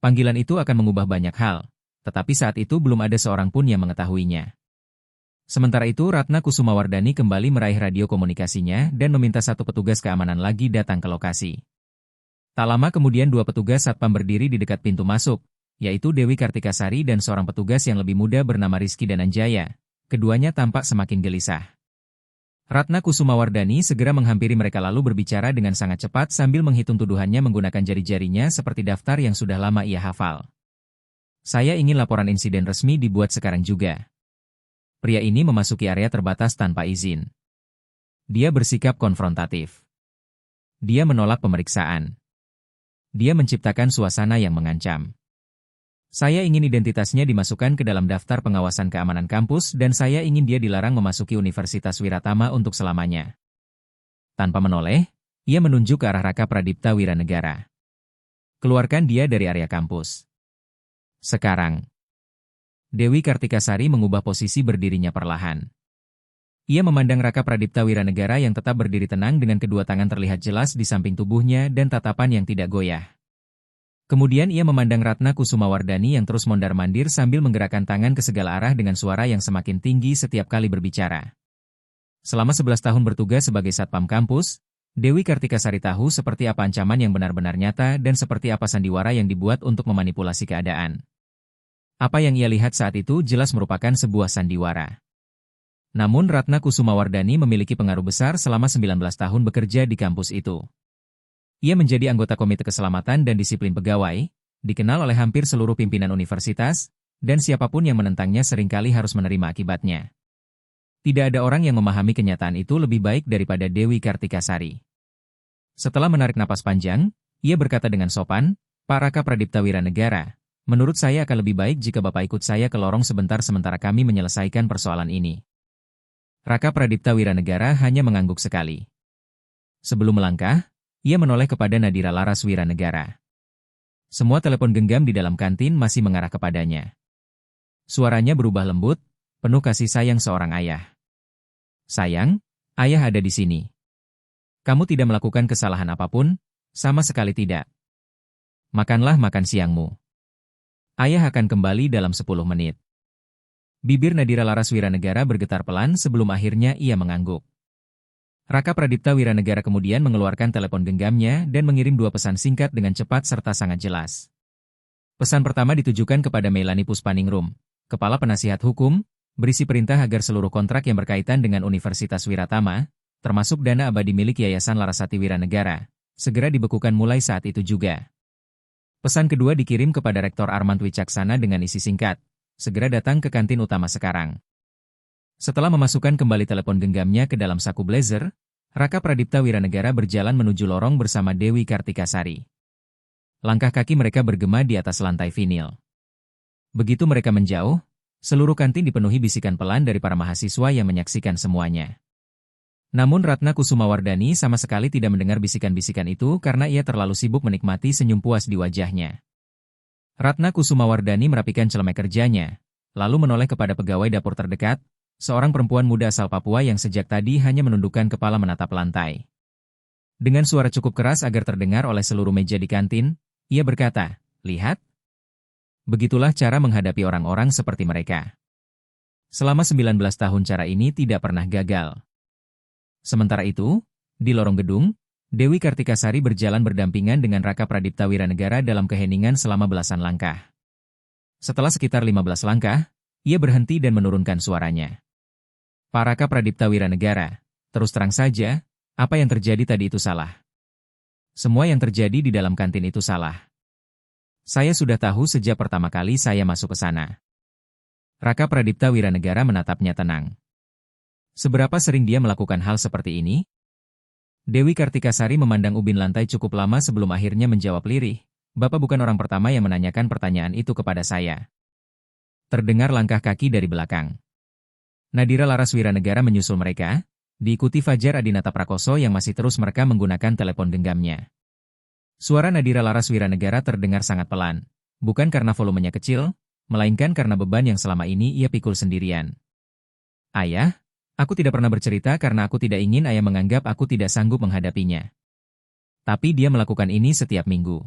S1: Panggilan itu akan mengubah banyak hal, tetapi saat itu belum ada seorang pun yang mengetahuinya. Sementara itu Ratna Kusumawardhani kembali meraih radio komunikasinya dan meminta satu petugas keamanan lagi datang ke lokasi. Tak lama kemudian dua petugas satpam berdiri di dekat pintu masuk, yaitu Dewi Kartikasari dan seorang petugas yang lebih muda bernama Rizky Dananjaya. Keduanya tampak semakin gelisah. Ratna Kusumawardhani segera menghampiri mereka lalu berbicara dengan sangat cepat sambil menghitung tuduhannya menggunakan jari-jarinya seperti daftar yang sudah lama ia hafal. Saya ingin laporan insiden resmi dibuat sekarang juga. Pria ini memasuki area terbatas tanpa izin. Dia bersikap konfrontatif. Dia menolak pemeriksaan. Dia menciptakan suasana yang mengancam. Saya ingin identitasnya dimasukkan ke dalam daftar pengawasan keamanan kampus dan saya ingin dia dilarang memasuki Universitas Wiratama untuk selamanya. Tanpa menoleh, ia menunjuk ke arah Raka Pradipta Wiranegara. Keluarkan dia dari area kampus. Sekarang. Dewi Kartikasari mengubah posisi berdirinya perlahan. Ia memandang Raka Pradipta Wiranegara yang tetap berdiri tenang dengan kedua tangan terlihat jelas di samping tubuhnya dan tatapan yang tidak goyah. Kemudian ia memandang Ratna Kusumawardhani yang terus mondar-mandir sambil menggerakkan tangan ke segala arah dengan suara yang semakin tinggi setiap kali berbicara. Selama 11 tahun bertugas sebagai satpam kampus, Dewi Kartikasari tahu seperti apa ancaman yang benar-benar nyata dan seperti apa sandiwara yang dibuat untuk memanipulasi keadaan. Apa yang ia lihat saat itu jelas merupakan sebuah sandiwara. Namun Ratna Kusumawardhani memiliki pengaruh besar selama 19 tahun bekerja di kampus itu. Ia menjadi anggota Komite Keselamatan dan Disiplin Pegawai, dikenal oleh hampir seluruh pimpinan universitas, dan siapapun yang menentangnya seringkali harus menerima akibatnya. Tidak ada orang yang memahami kenyataan itu lebih baik daripada Dewi Kartikasari. Setelah menarik napas panjang, ia berkata dengan sopan, Pak Raka Pradipta Wiranegara, menurut saya akan lebih baik jika Bapak ikut saya ke lorong sebentar sementara kami menyelesaikan persoalan ini. Raka Pradipta Wiranegara hanya mengangguk sekali. Sebelum melangkah, ia menoleh kepada Nadira Laras Wiranegara. Semua telepon genggam di dalam kantin masih mengarah kepadanya. Suaranya berubah lembut, penuh kasih sayang seorang ayah. Sayang, ayah ada di sini. Kamu tidak melakukan kesalahan apapun, sama sekali tidak. Makanlah makan siangmu. Ayah akan kembali dalam 10 menit. Bibir Nadira Laras Wiranegara bergetar pelan sebelum akhirnya ia mengangguk. Raka Pradipta Wiranegara kemudian mengeluarkan telepon genggamnya dan mengirim 2 pesan singkat dengan cepat serta sangat jelas. Pesan pertama ditujukan kepada Melani Puspaningrum, Kepala Penasihat Hukum, berisi perintah agar seluruh kontrak yang berkaitan dengan Universitas Wiratama, termasuk dana abadi milik Yayasan Larasati Wiranegara, segera dibekukan mulai saat itu juga. Pesan kedua dikirim kepada Rektor Armand Wicaksana dengan isi singkat, segera datang ke kantin utama sekarang. Setelah memasukkan kembali telepon genggamnya ke dalam saku blazer, Raka Pradipta Wiranegara berjalan menuju lorong bersama Dewi Kartikasari. Langkah kaki mereka bergema di atas lantai vinil. Begitu mereka menjauh, seluruh kantin dipenuhi bisikan pelan dari para mahasiswa yang menyaksikan semuanya. Namun Ratna Kusumawardhani sama sekali tidak mendengar bisikan-bisikan itu karena ia terlalu sibuk menikmati senyum puas di wajahnya. Ratna Kusumawardhani merapikan celemek kerjanya, lalu menoleh kepada pegawai dapur terdekat, seorang perempuan muda asal Papua yang sejak tadi hanya menundukkan kepala menatap lantai. Dengan suara cukup keras agar terdengar oleh seluruh meja di kantin, ia berkata, "Lihat. Begitulah cara menghadapi orang-orang seperti mereka." Selama 19 tahun cara ini tidak pernah gagal. Sementara itu, di lorong gedung, Dewi Kartikasari berjalan berdampingan dengan Raka Pradipta Wiranegara dalam keheningan selama belasan langkah. Setelah sekitar 15 langkah, ia berhenti dan menurunkan suaranya. "Pak Raka Pradipta Wiranegara, terus terang saja, apa yang terjadi tadi itu salah. Semua yang terjadi di dalam kantin itu salah. Saya sudah tahu sejak pertama kali saya masuk ke sana." Raka Pradipta Wiranegara menatapnya tenang. Seberapa sering dia melakukan hal seperti ini? Dewi Kartikasari memandang ubin lantai cukup lama sebelum akhirnya menjawab lirih, "Bapak bukan orang pertama yang menanyakan pertanyaan itu kepada saya." Terdengar langkah kaki dari belakang. Nadira Laras Wiranegara menyusul mereka, diikuti Fajar Adinata Prakoso yang masih terus merekam menggunakan telepon genggamnya. Suara Nadira Laras Wiranegara terdengar sangat pelan, bukan karena volumenya kecil, melainkan karena beban yang selama ini ia pikul sendirian. "Ayah, aku tidak pernah bercerita karena aku tidak ingin ayah menganggap aku tidak sanggup menghadapinya. Tapi dia melakukan ini setiap minggu.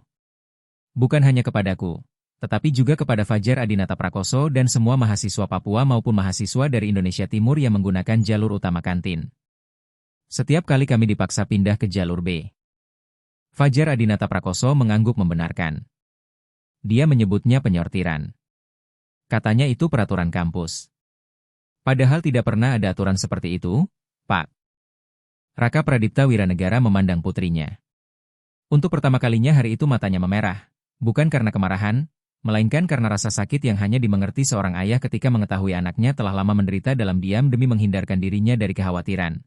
S1: Bukan hanya kepadaku, tetapi juga kepada Fajar Adinata Prakoso dan semua mahasiswa Papua maupun mahasiswa dari Indonesia Timur yang menggunakan jalur utama kantin. Setiap kali kami dipaksa pindah ke jalur B." Fajar Adinata Prakoso mengangguk membenarkan. Dia menyebutnya penyortiran. Katanya itu peraturan kampus. Padahal tidak pernah ada aturan seperti itu, Pak. Raka Pradipta Wiranegara memandang putrinya. Untuk pertama kalinya hari itu matanya memerah, bukan karena kemarahan, melainkan karena rasa sakit yang hanya dimengerti seorang ayah ketika mengetahui anaknya telah lama menderita dalam diam demi menghindarkan dirinya dari kekhawatiran.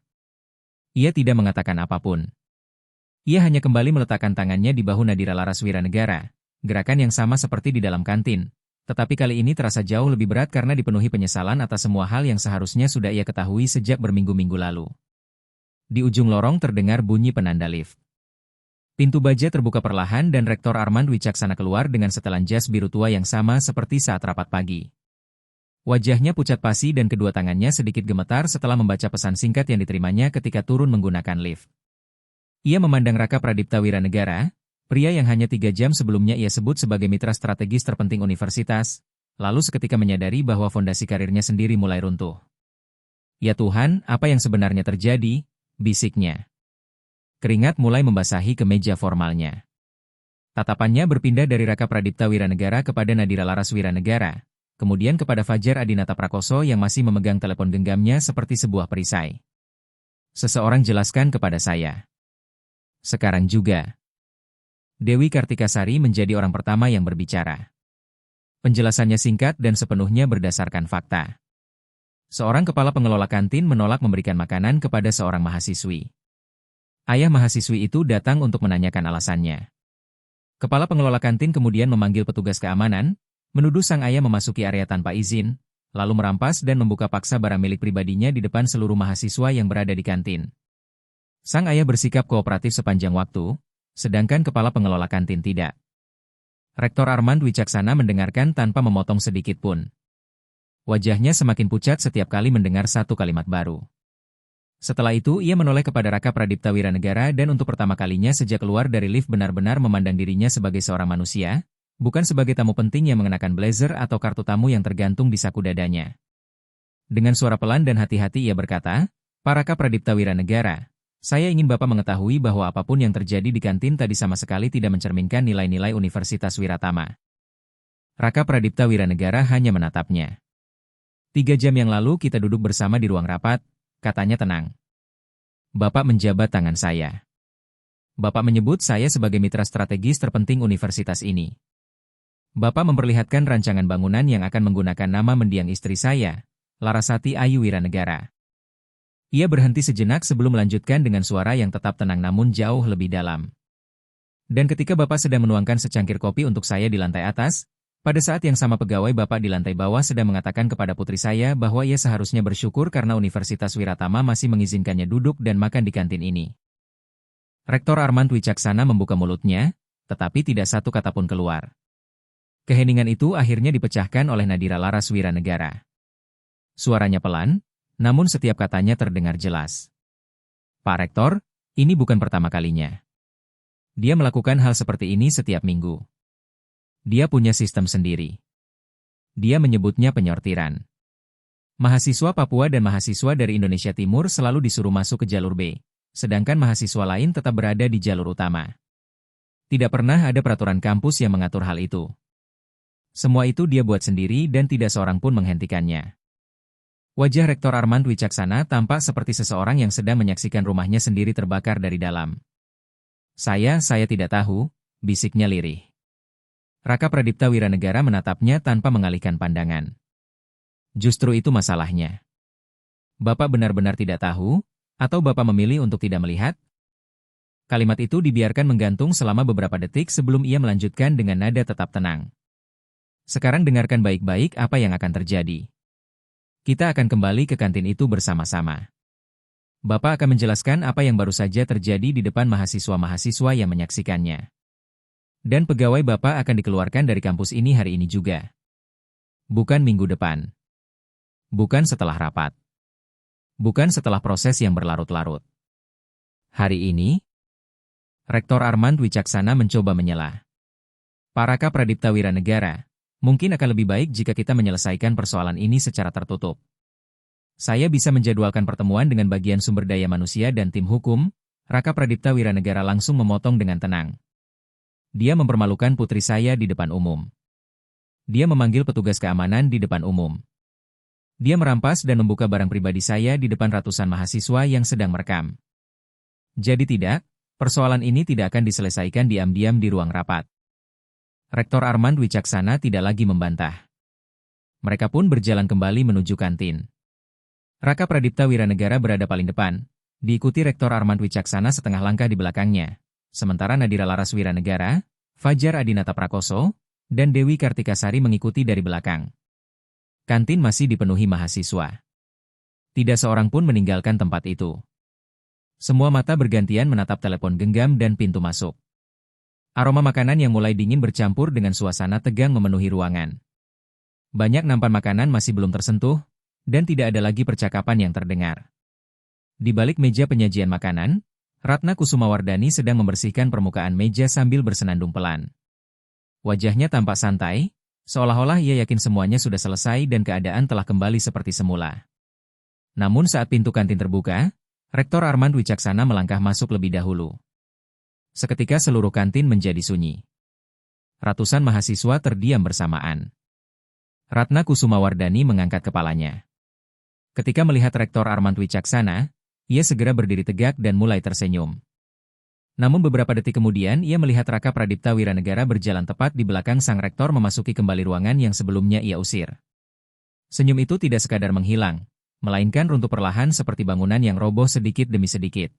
S1: Ia tidak mengatakan apapun. Ia hanya kembali meletakkan tangannya di bahu Nadira Laras Wiranegara, gerakan yang sama seperti di dalam kantin. Tetapi kali ini terasa jauh lebih berat karena dipenuhi penyesalan atas semua hal yang seharusnya sudah ia ketahui sejak berminggu-minggu lalu. Di ujung lorong terdengar bunyi penanda lift. Pintu baja terbuka perlahan dan Rektor Armand Wicaksana keluar dengan setelan jas biru tua yang sama seperti saat rapat pagi. Wajahnya pucat pasi dan kedua tangannya sedikit gemetar setelah membaca pesan singkat yang diterimanya ketika turun menggunakan lift. Ia memandang Raka Pradipta Wiranegara, pria yang hanya 3 jam sebelumnya ia sebut sebagai mitra strategis terpenting universitas, lalu seketika menyadari bahwa fondasi karirnya sendiri mulai runtuh. "Ya Tuhan, apa yang sebenarnya terjadi?" bisiknya. Keringat mulai membasahi kemeja formalnya. Tatapannya berpindah dari Raka Pradipta Wiranegara kepada Nadira Laras Wiranegara, kemudian kepada Fajar Adinata Prakoso yang masih memegang telepon genggamnya seperti sebuah perisai. "Seseorang jelaskan kepada saya. Sekarang juga." Dewi Kartikasari menjadi orang pertama yang berbicara. Penjelasannya singkat dan sepenuhnya berdasarkan fakta. Seorang kepala pengelola kantin menolak memberikan makanan kepada seorang mahasiswi. Ayah mahasiswi itu datang untuk menanyakan alasannya. Kepala pengelola kantin kemudian memanggil petugas keamanan, menuduh sang ayah memasuki area tanpa izin, lalu merampas dan membuka paksa barang milik pribadinya di depan seluruh mahasiswa yang berada di kantin. Sang ayah bersikap kooperatif sepanjang waktu, sedangkan kepala pengelola kantin tidak. Rektor Armand Wicaksana mendengarkan tanpa memotong sedikit pun. Wajahnya semakin pucat setiap kali mendengar satu kalimat baru. Setelah itu ia menoleh kepada Raka Pradipta Wiranegara dan untuk pertama kalinya sejak keluar dari lift benar-benar memandang dirinya sebagai seorang manusia, bukan sebagai tamu penting yang mengenakan blazer atau kartu tamu yang tergantung di saku dadanya. Dengan suara pelan dan hati-hati ia berkata, "Pak Raka Pradipta Wiranegara, saya ingin Bapak mengetahui bahwa apapun yang terjadi di kantin tadi sama sekali tidak mencerminkan nilai-nilai Universitas Wiratama." Raka Pradipta Wiranegara hanya menatapnya. 3 jam yang lalu kita duduk bersama di ruang rapat, katanya tenang. Bapak menjabat tangan saya. Bapak menyebut saya sebagai mitra strategis terpenting universitas ini. Bapak memperlihatkan rancangan bangunan yang akan menggunakan nama mendiang istri saya, Larasati Ayu Wiranegara. Ia berhenti sejenak sebelum melanjutkan dengan suara yang tetap tenang namun jauh lebih dalam. Dan ketika Bapak sedang menuangkan secangkir kopi untuk saya di lantai atas, pada saat yang sama pegawai Bapak di lantai bawah sedang mengatakan kepada putri saya bahwa ia seharusnya bersyukur karena Universitas Wiratama masih mengizinkannya duduk dan makan di kantin ini. Rektor Armand Wicaksana membuka mulutnya, tetapi tidak satu kata pun keluar. Keheningan itu akhirnya dipecahkan oleh Nadira Laras Wiranegara. Suaranya pelan, namun setiap katanya terdengar jelas. Pak Rektor, ini bukan pertama kalinya. Dia melakukan hal seperti ini setiap minggu. Dia punya sistem sendiri. Dia menyebutnya penyortiran. Mahasiswa Papua dan mahasiswa dari Indonesia Timur selalu disuruh masuk ke jalur B, sedangkan mahasiswa lain tetap berada di jalur utama. Tidak pernah ada peraturan kampus yang mengatur hal itu. Semua itu dia buat sendiri dan tidak seorang pun menghentikannya. Wajah Rektor Armand Wicaksana tampak seperti seseorang yang sedang menyaksikan rumahnya sendiri terbakar dari dalam. Saya tidak tahu, bisiknya lirih. Raka Pradipta Wiranegara menatapnya tanpa mengalihkan pandangan. Justru itu masalahnya. Bapak benar-benar tidak tahu, atau Bapak memilih untuk tidak melihat? Kalimat itu dibiarkan menggantung selama beberapa detik sebelum ia melanjutkan dengan nada tetap tenang. Sekarang dengarkan baik-baik apa yang akan terjadi. Kita akan kembali ke kantin itu bersama-sama. Bapak akan menjelaskan apa yang baru saja terjadi di depan mahasiswa-mahasiswa yang menyaksikannya. Dan pegawai Bapak akan dikeluarkan dari kampus ini hari ini juga. Bukan minggu depan. Bukan setelah rapat. Bukan setelah proses yang berlarut-larut. Hari ini, Rektor Armand Wicaksana mencoba menyela. Pak Raka Pradipta Wiranegara, mungkin akan lebih baik jika kita menyelesaikan persoalan ini secara tertutup. Saya bisa menjadwalkan pertemuan dengan bagian sumber daya manusia dan tim hukum. Raka Pradipta Wiranegara langsung memotong dengan tenang. Dia mempermalukan putri saya di depan umum. Dia memanggil petugas keamanan di depan umum. Dia merampas dan membuka barang pribadi saya di depan ratusan mahasiswa yang sedang merekam. Jadi tidak, persoalan ini tidak akan diselesaikan diam-diam di ruang rapat. Rektor Armand Wicaksana tidak lagi membantah. Mereka pun berjalan kembali menuju kantin. Raka Pradipta Wiranegara berada paling depan, diikuti Rektor Armand Wicaksana setengah langkah di belakangnya. Sementara Nadira Laras Wiranegara, Fajar Adinata Prakoso, dan Dewi Kartikasari mengikuti dari belakang. Kantin masih dipenuhi mahasiswa. Tidak seorang pun meninggalkan tempat itu. Semua mata bergantian menatap telepon genggam dan pintu masuk. Aroma makanan yang mulai dingin bercampur dengan suasana tegang memenuhi ruangan. Banyak nampan makanan masih belum tersentuh, dan tidak ada lagi percakapan yang terdengar. Di balik meja penyajian makanan, Ratna Kusumawardhani sedang membersihkan permukaan meja sambil bersenandung pelan. Wajahnya tampak santai, seolah-olah ia yakin semuanya sudah selesai dan keadaan telah kembali seperti semula. Namun saat pintu kantin terbuka, Rektor Armand Wicaksana melangkah masuk lebih dahulu. Seketika seluruh kantin menjadi sunyi. Ratusan mahasiswa terdiam bersamaan. Ratna Kusumawardhani mengangkat kepalanya. Ketika melihat Rektor Armand Wicaksana, ia segera berdiri tegak dan mulai tersenyum. Namun beberapa detik kemudian ia melihat Raka Pradipta Wiranegara berjalan tepat di belakang sang rektor memasuki kembali ruangan yang sebelumnya ia usir. Senyum itu tidak sekadar menghilang, melainkan runtuh perlahan seperti bangunan yang roboh sedikit demi sedikit.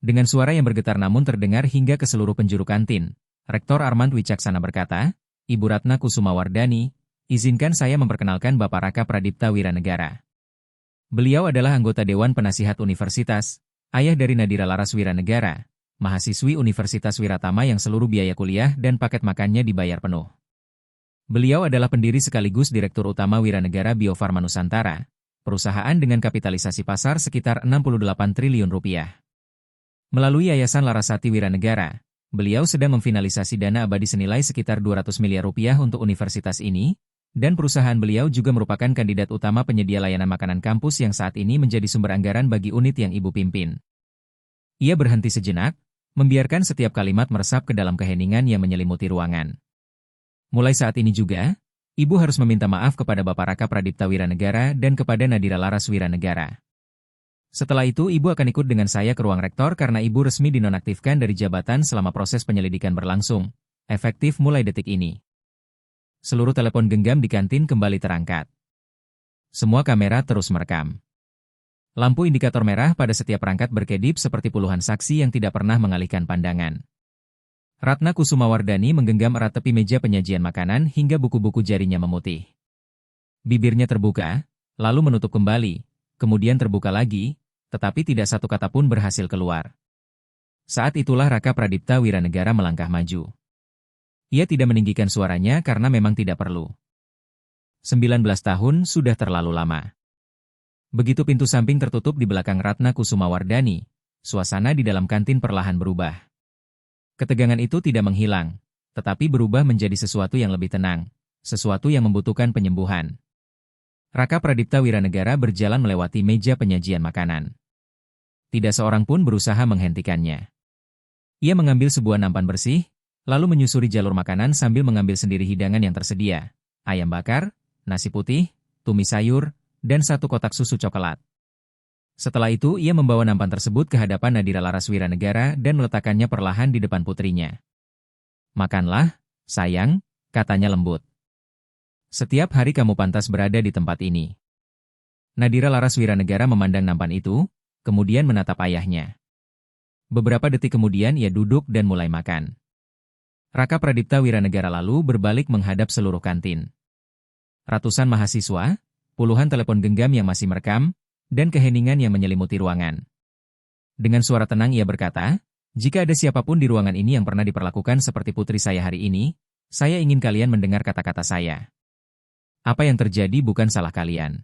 S1: Dengan suara yang bergetar namun terdengar hingga ke seluruh penjuru kantin, Rektor Armand Wicaksana berkata, "Ibu Ratna Kusumawardhani, izinkan saya memperkenalkan Bapak Raka Pradipta Wiranegara. Beliau adalah anggota Dewan Penasihat Universitas, ayah dari Nadira Laras Wiranegara, mahasiswi Universitas Wiratama yang seluruh biaya kuliah dan paket makannya dibayar penuh. Beliau adalah pendiri sekaligus Direktur Utama Wiranegara Bio Farma Nusantara, perusahaan dengan kapitalisasi pasar sekitar 68 triliun rupiah. Melalui Yayasan Larasati Wiranegara, beliau sedang memfinalisasi dana abadi senilai sekitar 200 miliar rupiah untuk universitas ini, dan perusahaan beliau juga merupakan kandidat utama penyedia layanan makanan kampus yang saat ini menjadi sumber anggaran bagi unit yang Ibu pimpin." Ia berhenti sejenak, membiarkan setiap kalimat meresap ke dalam keheningan yang menyelimuti ruangan. "Mulai saat ini juga, Ibu harus meminta maaf kepada Bapak Raka Pradipta Wiranegara dan kepada Nadira Laras Wiranegara. Setelah itu Ibu akan ikut dengan saya ke ruang rektor karena Ibu resmi dinonaktifkan dari jabatan selama proses penyelidikan berlangsung, efektif mulai detik ini." Seluruh telepon genggam di kantin kembali terangkat. Semua kamera terus merekam. Lampu indikator merah pada setiap perangkat berkedip seperti puluhan saksi yang tidak pernah mengalihkan pandangan. Ratna Kusumawardhani menggenggam erat tepi meja penyajian makanan hingga buku-buku jarinya memutih. Bibirnya terbuka, lalu menutup kembali, kemudian terbuka lagi, tetapi tidak satu kata pun berhasil keluar. Saat itulah Raka Pradipta Wiranegara melangkah maju. Ia tidak meninggikan suaranya karena memang tidak perlu. 19 tahun sudah terlalu lama. Begitu pintu samping tertutup di belakang Ratna Kusumawardhani, suasana di dalam kantin perlahan berubah. Ketegangan itu tidak menghilang, tetapi berubah menjadi sesuatu yang lebih tenang, sesuatu yang membutuhkan penyembuhan. Raka Pradipta Wiranegara berjalan melewati meja penyajian makanan. Tidak seorang pun berusaha menghentikannya. Ia mengambil sebuah nampan bersih, lalu menyusuri jalur makanan sambil mengambil sendiri hidangan yang tersedia. Ayam bakar, nasi putih, tumis sayur, dan satu kotak susu coklat. Setelah itu ia membawa nampan tersebut ke hadapan Nadira Laras Wiranegara dan meletakkannya perlahan di depan putrinya. "Makanlah, sayang," katanya lembut. "Setiap hari kamu pantas berada di tempat ini." Nadira Laras Wiranegara memandang nampan itu, kemudian menatap ayahnya. Beberapa detik kemudian ia duduk dan mulai makan. Raka Pradipta Wiranegara lalu berbalik menghadap seluruh kantin. Ratusan mahasiswa, puluhan telepon genggam yang masih merekam, dan keheningan yang menyelimuti ruangan. Dengan suara tenang ia berkata, "Jika ada siapapun di ruangan ini yang pernah diperlakukan seperti putri saya hari ini, saya ingin kalian mendengar kata-kata saya. Apa yang terjadi bukan salah kalian.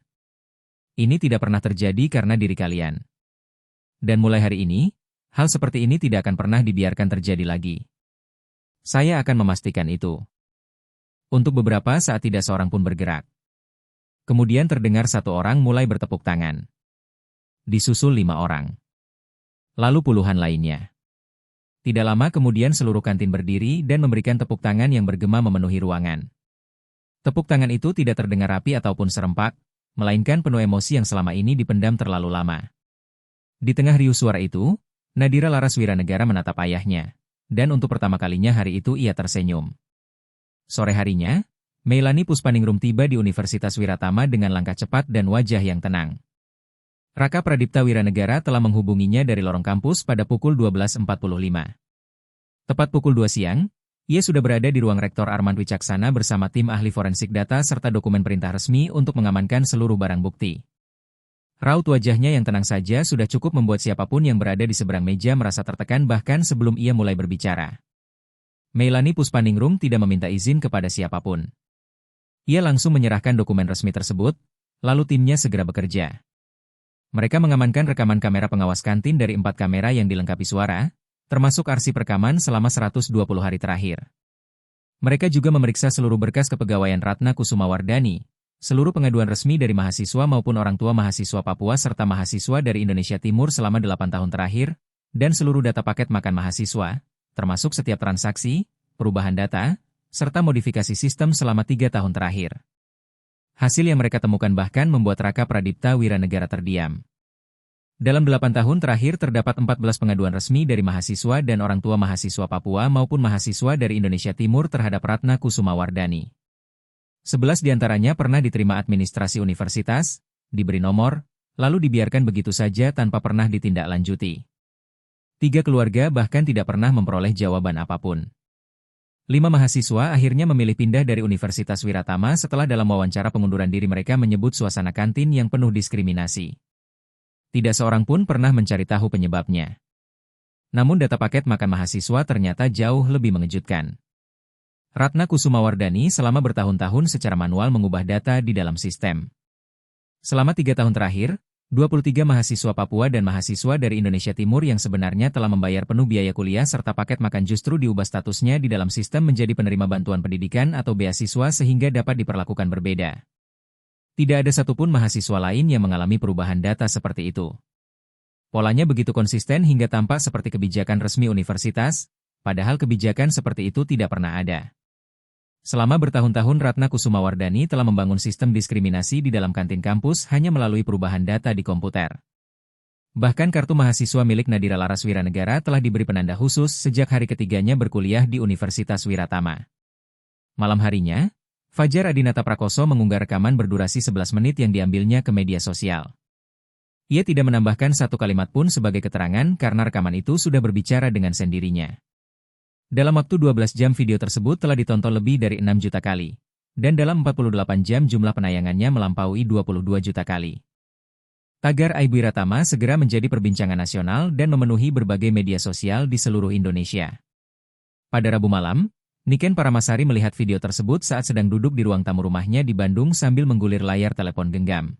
S1: Ini tidak pernah terjadi karena diri kalian. Dan mulai hari ini, hal seperti ini tidak akan pernah dibiarkan terjadi lagi. Saya akan memastikan itu." Untuk beberapa saat tidak seorang pun bergerak. Kemudian terdengar satu orang mulai bertepuk tangan. Disusul 5 orang. Lalu puluhan lainnya. Tidak lama kemudian seluruh kantin berdiri dan memberikan tepuk tangan yang bergema memenuhi ruangan. Tepuk tangan itu tidak terdengar rapi ataupun serempak, melainkan penuh emosi yang selama ini dipendam terlalu lama. Di tengah riuh suara itu, Nadira Laras Wiranegara menatap ayahnya, dan untuk pertama kalinya hari itu ia tersenyum. Sore harinya, Meilani Puspaningrum tiba di Universitas Wiratama dengan langkah cepat dan wajah yang tenang. Raka Pradipta Wiranegara telah menghubunginya dari lorong kampus pada pukul 12.45. Tepat pukul 2 siang, ia sudah berada di ruang Rektor Armand Wicaksana bersama tim ahli forensik data serta dokumen perintah resmi untuk mengamankan seluruh barang bukti. Raut wajahnya yang tenang saja sudah cukup membuat siapapun yang berada di seberang meja merasa tertekan bahkan sebelum ia mulai berbicara. Meilani Puspaningrum tidak meminta izin kepada siapapun. Ia langsung menyerahkan dokumen resmi tersebut, lalu timnya segera bekerja. Mereka mengamankan rekaman kamera pengawas kantin dari 4 kamera yang dilengkapi suara, termasuk arsip rekaman selama 120 hari terakhir. Mereka juga memeriksa seluruh berkas kepegawaian Ratna Kusumawardhani, seluruh pengaduan resmi dari mahasiswa maupun orang tua mahasiswa Papua serta mahasiswa dari Indonesia Timur selama 8 tahun terakhir, dan seluruh data paket makan mahasiswa, termasuk setiap transaksi, perubahan data, serta modifikasi sistem selama 3 tahun terakhir. Hasil yang mereka temukan bahkan membuat Raka Pradipta Wiranegara terdiam. Dalam 8 tahun terakhir terdapat 14 pengaduan resmi dari mahasiswa dan orang tua mahasiswa Papua maupun mahasiswa dari Indonesia Timur terhadap Ratna Kusumawardhani. 11 diantaranya pernah diterima administrasi universitas, diberi nomor, lalu dibiarkan begitu saja tanpa pernah ditindaklanjuti. 3 keluarga bahkan tidak pernah memperoleh jawaban apapun. 5 mahasiswa akhirnya memilih pindah dari Universitas Wiratama setelah dalam wawancara pengunduran diri mereka menyebut suasana kantin yang penuh diskriminasi. Tidak seorang pun pernah mencari tahu penyebabnya. Namun data paket makan mahasiswa ternyata jauh lebih mengejutkan. Ratna Kusumawardhani selama bertahun-tahun secara manual mengubah data di dalam sistem. Selama 3 tahun terakhir, 23 mahasiswa Papua dan mahasiswa dari Indonesia Timur yang sebenarnya telah membayar penuh biaya kuliah serta paket makan justru diubah statusnya di dalam sistem menjadi penerima bantuan pendidikan atau beasiswa sehingga dapat diperlakukan berbeda. Tidak ada satupun mahasiswa lain yang mengalami perubahan data seperti itu. Polanya begitu konsisten hingga tampak seperti kebijakan resmi universitas, padahal kebijakan seperti itu tidak pernah ada. Selama bertahun-tahun Ratna Kusumawardhani telah membangun sistem diskriminasi di dalam kantin kampus hanya melalui perubahan data di komputer. Bahkan kartu mahasiswa milik Nadira Laras Wiranegara telah diberi penanda khusus sejak hari ketiganya berkuliah di Universitas Wiratama. Malam harinya, Fajar Adinata Prakoso mengunggah rekaman berdurasi 11 menit yang diambilnya ke media sosial. Ia tidak menambahkan satu kalimat pun sebagai keterangan karena rekaman itu sudah berbicara dengan sendirinya. Dalam waktu 12 jam video tersebut telah ditonton lebih dari 6 juta kali. Dan dalam 48 jam jumlah penayangannya melampaui 22 juta kali. Tagar Aib Wiratama segera menjadi perbincangan nasional dan memenuhi berbagai media sosial di seluruh Indonesia. Pada Rabu malam, Niken Paramasari melihat video tersebut saat sedang duduk di ruang tamu rumahnya di Bandung sambil menggulir layar telepon genggam.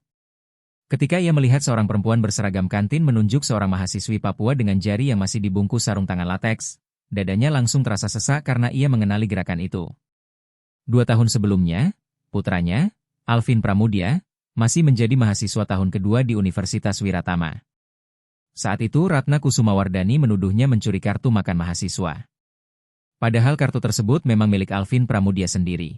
S1: Ketika ia melihat seorang perempuan berseragam kantin menunjuk seorang mahasiswi Papua dengan jari yang masih dibungkus sarung tangan lateks, dadanya langsung terasa sesak karena ia mengenali gerakan itu. 2 tahun sebelumnya, putranya, Alvin Pramudia, masih menjadi mahasiswa tahun kedua di Universitas Wiratama. Saat itu Ratna Kusumawardhani menuduhnya mencuri kartu makan mahasiswa. Padahal kartu tersebut memang milik Alvin Pramudia sendiri.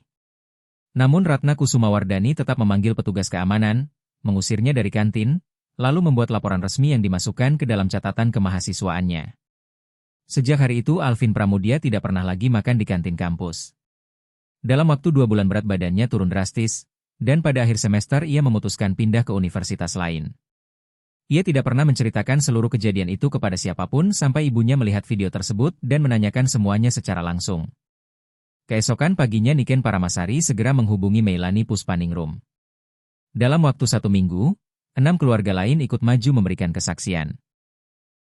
S1: Namun Ratna Kusumawardhani tetap memanggil petugas keamanan, mengusirnya dari kantin, lalu membuat laporan resmi yang dimasukkan ke dalam catatan kemahasiswaannya. Sejak hari itu Alvin Pramudia tidak pernah lagi makan di kantin kampus. Dalam waktu 2 bulan berat badannya turun drastis, dan pada akhir semester ia memutuskan pindah ke universitas lain. Ia tidak pernah menceritakan seluruh kejadian itu kepada siapapun sampai ibunya melihat video tersebut dan menanyakan semuanya secara langsung. Keesokan paginya Niken Paramasari segera menghubungi Meilani Puspaningrum. Dalam waktu 1 minggu, 6 keluarga lain ikut maju memberikan kesaksian.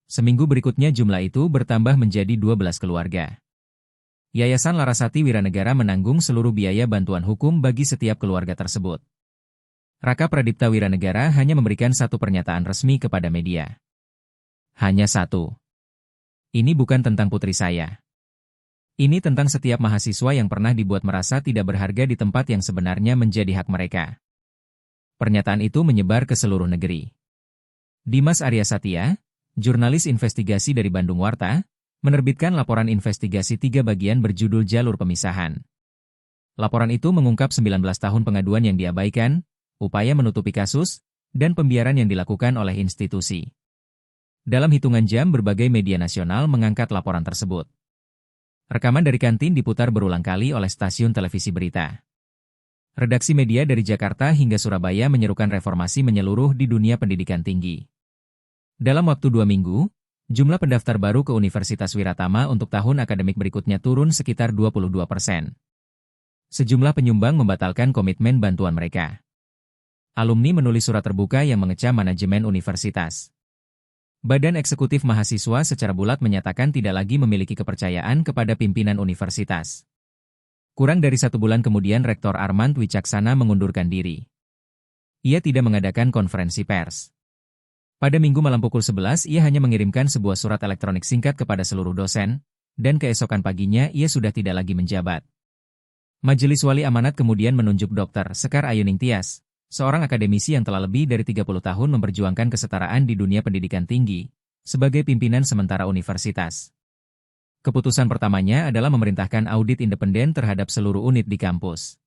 S1: Seminggu berikutnya jumlah itu bertambah menjadi 12 keluarga. Yayasan Larasati Wiranegara menanggung seluruh biaya bantuan hukum bagi setiap keluarga tersebut. Raka Pradipta Wiranegara hanya memberikan 1 pernyataan resmi kepada media. Hanya 1. Ini bukan tentang putri saya. Ini tentang setiap mahasiswa yang pernah dibuat merasa tidak berharga di tempat yang sebenarnya menjadi hak mereka. Pernyataan itu menyebar ke seluruh negeri. Dimas Arya Satya, jurnalis investigasi dari Bandung Warta, menerbitkan laporan investigasi 3 bagian berjudul Jalur Pemisahan. Laporan itu mengungkap 19 tahun pengaduan yang diabaikan, upaya menutupi kasus, dan pembiaran yang dilakukan oleh institusi. Dalam hitungan jam berbagai media nasional mengangkat laporan tersebut. Rekaman dari kantin diputar berulang kali oleh stasiun televisi berita. Redaksi media dari Jakarta hingga Surabaya menyerukan reformasi menyeluruh di dunia pendidikan tinggi. Dalam waktu 2 minggu, jumlah pendaftar baru ke Universitas Wiratama untuk tahun akademik berikutnya turun sekitar 22%. Sejumlah penyumbang membatalkan komitmen bantuan mereka. Alumni menulis surat terbuka yang mengecam manajemen universitas. Badan Eksekutif Mahasiswa secara bulat menyatakan tidak lagi memiliki kepercayaan kepada pimpinan universitas. Kurang dari 1 bulan kemudian Rektor Armand Wicaksana mengundurkan diri. Ia tidak mengadakan konferensi pers. Pada Minggu malam pukul 11 ia hanya mengirimkan sebuah surat elektronik singkat kepada seluruh dosen, dan keesokan paginya ia sudah tidak lagi menjabat. Majelis Wali Amanat kemudian menunjuk Dr. Sekar Ayuning Tias, seorang akademisi yang telah lebih dari 30 tahun memperjuangkan kesetaraan di dunia pendidikan tinggi, sebagai pimpinan sementara universitas. Keputusan pertamanya adalah memerintahkan audit independen terhadap seluruh unit di kampus.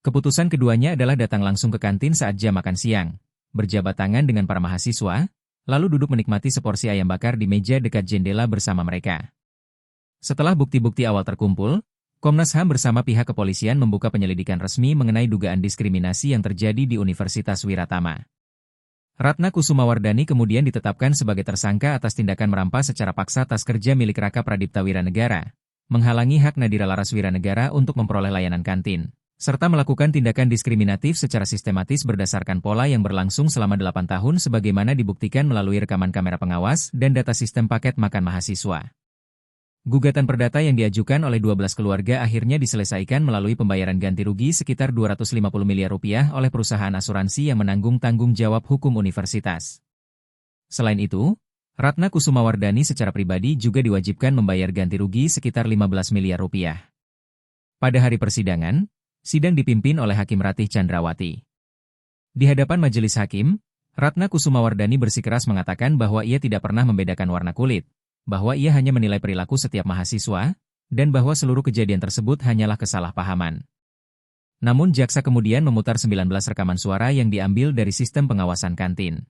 S1: Keputusan keduanya adalah datang langsung ke kantin saat jam makan siang, berjabat tangan dengan para mahasiswa, lalu duduk menikmati seporsi ayam bakar di meja dekat jendela bersama mereka. Setelah bukti-bukti awal terkumpul, Komnas HAM bersama pihak kepolisian membuka penyelidikan resmi mengenai dugaan diskriminasi yang terjadi di Universitas Wiratama. Ratna Kusumawardhani kemudian ditetapkan sebagai tersangka atas tindakan merampas secara paksa tas kerja milik Raka Pradipta Wiranegara, menghalangi hak Nadira Laras Wiranegara untuk memperoleh layanan kantin, serta melakukan tindakan diskriminatif secara sistematis berdasarkan pola yang berlangsung selama 8 tahun sebagaimana dibuktikan melalui rekaman kamera pengawas dan data sistem paket makan mahasiswa. Gugatan perdata yang diajukan oleh 12 keluarga akhirnya diselesaikan melalui pembayaran ganti rugi sekitar 250 miliar rupiah oleh perusahaan asuransi yang menanggung tanggung jawab hukum universitas. Selain itu, Ratna Kusumawardhani secara pribadi juga diwajibkan membayar ganti rugi sekitar 15 miliar rupiah. Pada hari persidangan, sidang dipimpin oleh Hakim Ratih Chandrawati. Di hadapan majelis hakim, Ratna Kusumawardhani bersikeras mengatakan bahwa ia tidak pernah membedakan warna kulit, bahwa ia hanya menilai perilaku setiap mahasiswa, dan bahwa seluruh kejadian tersebut hanyalah kesalahpahaman. Namun jaksa kemudian memutar 19 rekaman suara yang diambil dari sistem pengawasan kantin.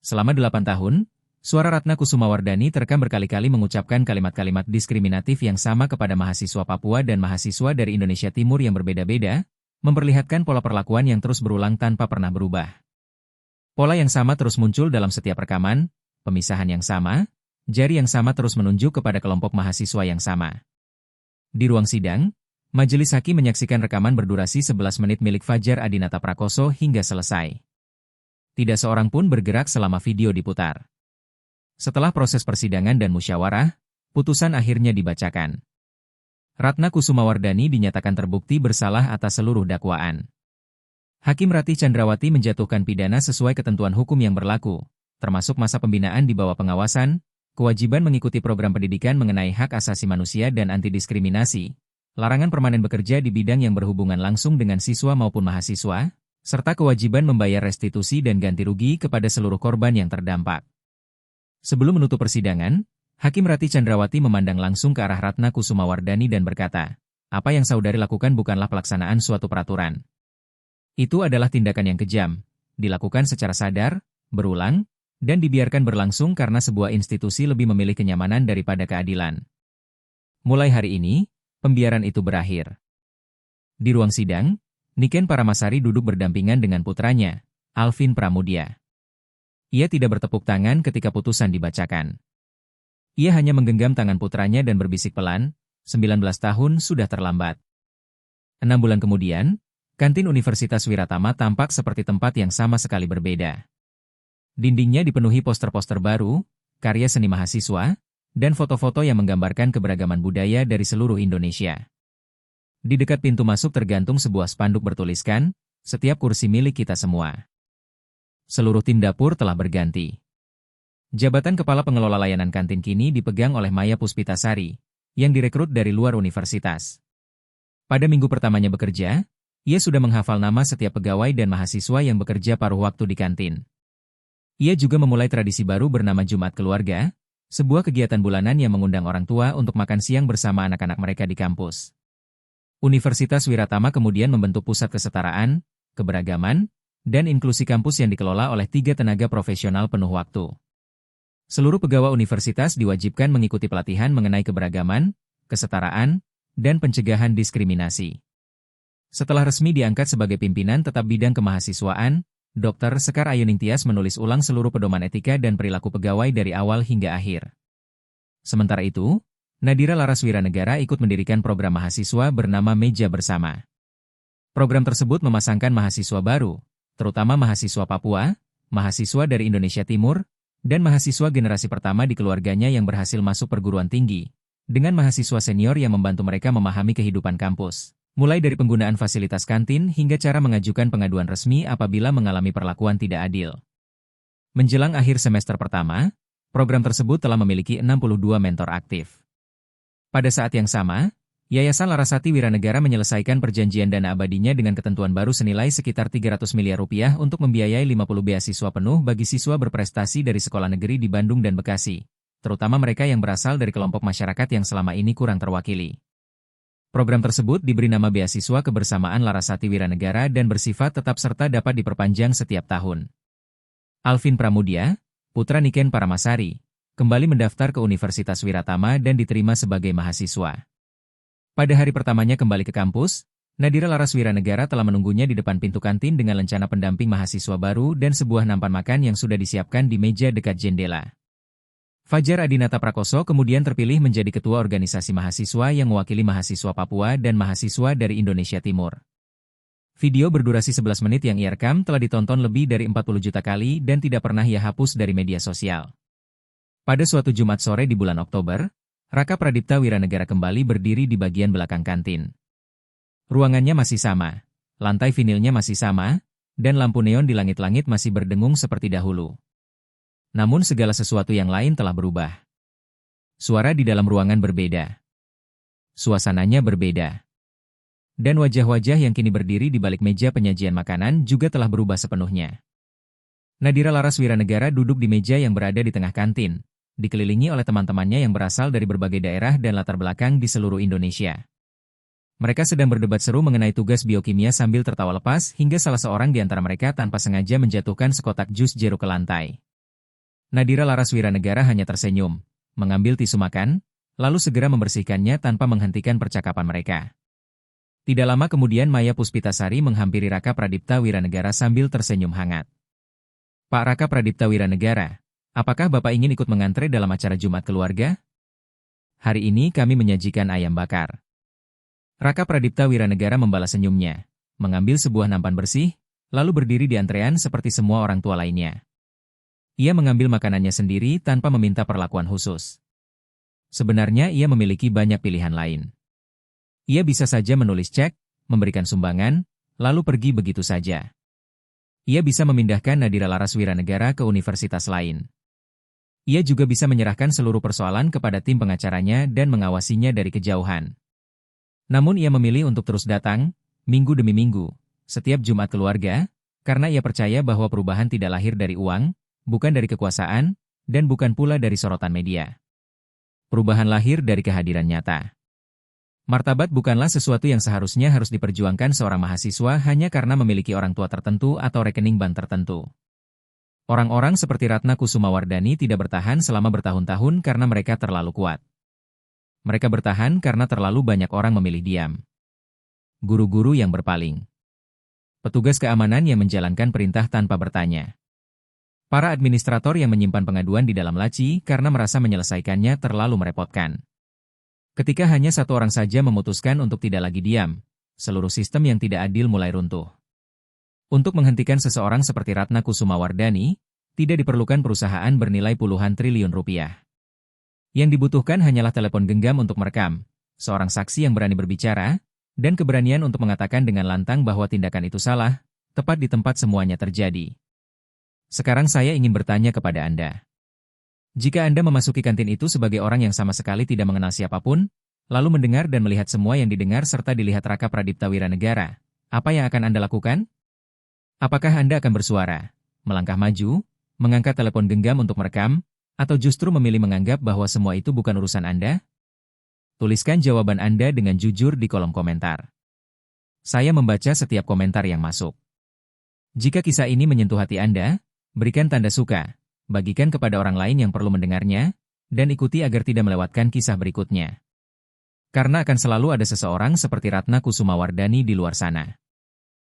S1: Selama 8 tahun, suara Ratna Kusumawardhani terekam berkali-kali mengucapkan kalimat-kalimat diskriminatif yang sama kepada mahasiswa Papua dan mahasiswa dari Indonesia Timur yang berbeda-beda, memperlihatkan pola perlakuan yang terus berulang tanpa pernah berubah. Pola yang sama terus muncul dalam setiap rekaman, pemisahan yang sama, jari yang sama terus menunjuk kepada kelompok mahasiswa yang sama. Di ruang sidang, majelis hakim menyaksikan rekaman berdurasi 11 menit milik Fajar Adinata Prakoso hingga selesai. Tidak seorang pun bergerak selama video diputar. Setelah proses persidangan dan musyawarah, putusan akhirnya dibacakan. Ratna Kusumawardhani dinyatakan terbukti bersalah atas seluruh dakwaan. Hakim Ratih Chandrawati menjatuhkan pidana sesuai ketentuan hukum yang berlaku, termasuk masa pembinaan di bawah pengawasan, kewajiban mengikuti program pendidikan mengenai hak asasi manusia dan anti-diskriminasi, larangan permanen bekerja di bidang yang berhubungan langsung dengan siswa maupun mahasiswa, serta kewajiban membayar restitusi dan ganti rugi kepada seluruh korban yang terdampak. Sebelum menutup persidangan, Hakim Ratih Chandrawati memandang langsung ke arah Ratna Kusumawardhani dan berkata, "Apa yang saudari lakukan bukanlah pelaksanaan suatu peraturan. Itu adalah tindakan yang kejam, dilakukan secara sadar, berulang, dan dibiarkan berlangsung karena sebuah institusi lebih memilih kenyamanan daripada keadilan. Mulai hari ini, pembiaran itu berakhir." Di ruang sidang, Niken Paramasari duduk berdampingan dengan putranya, Alvin Pramudia. Ia tidak bertepuk tangan ketika putusan dibacakan. Ia hanya menggenggam tangan putranya dan berbisik pelan, 19 tahun sudah terlambat. 6 bulan kemudian, kantin Universitas Wiratama tampak seperti tempat yang sama sekali berbeda. Dindingnya dipenuhi poster-poster baru, karya seni mahasiswa, dan foto-foto yang menggambarkan keberagaman budaya dari seluruh Indonesia. Di dekat pintu masuk tergantung sebuah spanduk bertuliskan, "Setiap kursi milik kita semua." Seluruh tim dapur telah berganti. Jabatan Kepala Pengelola Layanan Kantin kini dipegang oleh Maya Puspitasari, yang direkrut dari luar universitas. Pada minggu pertamanya bekerja, ia sudah menghafal nama setiap pegawai dan mahasiswa yang bekerja paruh waktu di kantin. Ia juga memulai tradisi baru bernama Jumat Keluarga, sebuah kegiatan bulanan yang mengundang orang tua untuk makan siang bersama anak-anak mereka di kampus. Universitas Wiratama kemudian membentuk pusat kesetaraan, keberagaman, dan inklusi kampus yang dikelola oleh 3 tenaga profesional penuh waktu. Seluruh pegawai universitas diwajibkan mengikuti pelatihan mengenai keberagaman, kesetaraan, dan pencegahan diskriminasi. Setelah resmi diangkat sebagai pimpinan tetap bidang kemahasiswaan, Dr. Sekar Ayuning Tias menulis ulang seluruh pedoman etika dan perilaku pegawai dari awal hingga akhir. Sementara itu, Nadira Laras Wiranegara ikut mendirikan program mahasiswa bernama Meja Bersama. Program tersebut memasangkan mahasiswa baru, terutama mahasiswa Papua, mahasiswa dari Indonesia Timur, dan mahasiswa generasi pertama di keluarganya yang berhasil masuk perguruan tinggi, dengan mahasiswa senior yang membantu mereka memahami kehidupan kampus, mulai dari penggunaan fasilitas kantin hingga cara mengajukan pengaduan resmi apabila mengalami perlakuan tidak adil. Menjelang akhir semester pertama, program tersebut telah memiliki 62 mentor aktif. Pada saat yang sama, Yayasan Larasati Wiranegara menyelesaikan perjanjian dana abadinya dengan ketentuan baru senilai sekitar 300 miliar rupiah untuk membiayai 50 beasiswa penuh bagi siswa berprestasi dari sekolah negeri di Bandung dan Bekasi, terutama mereka yang berasal dari kelompok masyarakat yang selama ini kurang terwakili. Program tersebut diberi nama Beasiswa Kebersamaan Larasati Wiranegara dan bersifat tetap serta dapat diperpanjang setiap tahun. Alvin Pramudia, putra Niken Paramasari, kembali mendaftar ke Universitas Wiratama dan diterima sebagai mahasiswa. Pada hari pertamanya kembali ke kampus, Nadira Laras Wiranegara telah menunggunya di depan pintu kantin dengan lencana pendamping mahasiswa baru dan sebuah nampan makan yang sudah disiapkan di meja dekat jendela. Fajar Adinata Prakoso kemudian terpilih menjadi ketua organisasi mahasiswa yang mewakili mahasiswa Papua dan mahasiswa dari Indonesia Timur. Video berdurasi 11 menit yang ia rekam telah ditonton lebih dari 40 juta kali dan tidak pernah ia hapus dari media sosial. Pada suatu Jumat sore di bulan Oktober, Raka Pradipta Wiranegara kembali berdiri di bagian belakang kantin. Ruangannya masih sama, lantai vinilnya masih sama, dan lampu neon di langit-langit masih berdengung seperti dahulu. Namun segala sesuatu yang lain telah berubah. Suara di dalam ruangan berbeda. Suasananya berbeda. Dan wajah-wajah yang kini berdiri di balik meja penyajian makanan juga telah berubah sepenuhnya. Nadira Laras Wiranegara duduk di meja yang berada di tengah kantin, dikelilingi oleh teman-temannya yang berasal dari berbagai daerah dan latar belakang di seluruh Indonesia. Mereka sedang berdebat seru mengenai tugas biokimia sambil tertawa lepas hingga salah seorang di antara mereka tanpa sengaja menjatuhkan sekotak jus jeruk ke lantai. Nadira Laras Wiranegara hanya tersenyum, mengambil tisu makan, lalu segera membersihkannya tanpa menghentikan percakapan mereka. Tidak lama kemudian Maya Puspitasari menghampiri Raka Pradipta Wiranegara sambil tersenyum hangat. "Pak Raka Pradipta Wiranegara, apakah Bapak ingin ikut mengantre dalam acara Jumat Keluarga? Hari ini kami menyajikan ayam bakar." Raka Pradipta Wiranegara membalas senyumnya, mengambil sebuah nampan bersih, lalu berdiri di antrean seperti semua orang tua lainnya. Ia mengambil makanannya sendiri tanpa meminta perlakuan khusus. Sebenarnya ia memiliki banyak pilihan lain. Ia bisa saja menulis cek, memberikan sumbangan, lalu pergi begitu saja. Ia bisa memindahkan Nadira Laras Wiranegara ke universitas lain. Ia juga bisa menyerahkan seluruh persoalan kepada tim pengacaranya dan mengawasinya dari kejauhan. Namun ia memilih untuk terus datang, minggu demi minggu, setiap Jumat keluarga, karena ia percaya bahwa perubahan tidak lahir dari uang, bukan dari kekuasaan, dan bukan pula dari sorotan media. Perubahan lahir dari kehadiran nyata. Martabat bukanlah sesuatu yang seharusnya harus diperjuangkan seorang mahasiswa hanya karena memiliki orang tua tertentu atau rekening bank tertentu. Orang-orang seperti Ratna Kusumawardhani tidak bertahan selama bertahun-tahun karena mereka terlalu kuat. Mereka bertahan karena terlalu banyak orang memilih diam. Guru-guru yang berpaling. Petugas keamanan yang menjalankan perintah tanpa bertanya. Para administrator yang menyimpan pengaduan di dalam laci karena merasa menyelesaikannya terlalu merepotkan. Ketika hanya satu orang saja memutuskan untuk tidak lagi diam, seluruh sistem yang tidak adil mulai runtuh. Untuk menghentikan seseorang seperti Ratna Kusumawardhani, tidak diperlukan perusahaan bernilai puluhan triliun rupiah. Yang dibutuhkan hanyalah telepon genggam untuk merekam, seorang saksi yang berani berbicara, dan keberanian untuk mengatakan dengan lantang bahwa tindakan itu salah, tepat di tempat semuanya terjadi. Sekarang saya ingin bertanya kepada Anda. Jika Anda memasuki kantin itu sebagai orang yang sama sekali tidak mengenal siapapun, lalu mendengar dan melihat semua yang didengar serta dilihat Raka Pradipta Wiranegara, apa yang akan Anda lakukan? Apakah Anda akan bersuara, melangkah maju, mengangkat telepon genggam untuk merekam, atau justru memilih menganggap bahwa semua itu bukan urusan Anda? Tuliskan jawaban Anda dengan jujur di kolom komentar. Saya membaca setiap komentar yang masuk. Jika kisah ini menyentuh hati Anda, berikan tanda suka. Bagikan kepada orang lain yang perlu mendengarnya, dan ikuti agar tidak melewatkan kisah berikutnya. Karena akan selalu ada seseorang seperti Ratna Kusumawardhani di luar sana.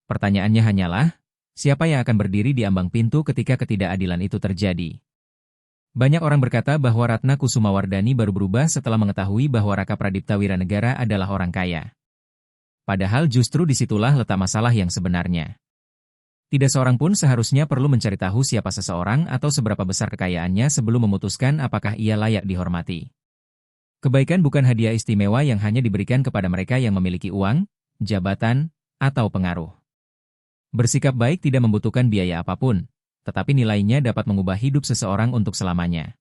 S1: Pertanyaannya hanyalah, siapa yang akan berdiri di ambang pintu ketika ketidakadilan itu terjadi? Banyak orang berkata bahwa Ratna Kusumawardhani baru berubah setelah mengetahui bahwa Raka Pradipta Wiranegara adalah orang kaya. Padahal justru disitulah letak masalah yang sebenarnya. Tidak seorang pun seharusnya perlu mencari tahu siapa seseorang atau seberapa besar kekayaannya sebelum memutuskan apakah ia layak dihormati. Kebaikan bukan hadiah istimewa yang hanya diberikan kepada mereka yang memiliki uang, jabatan, atau pengaruh. Bersikap baik tidak membutuhkan biaya apapun, tetapi nilainya dapat mengubah hidup seseorang untuk selamanya.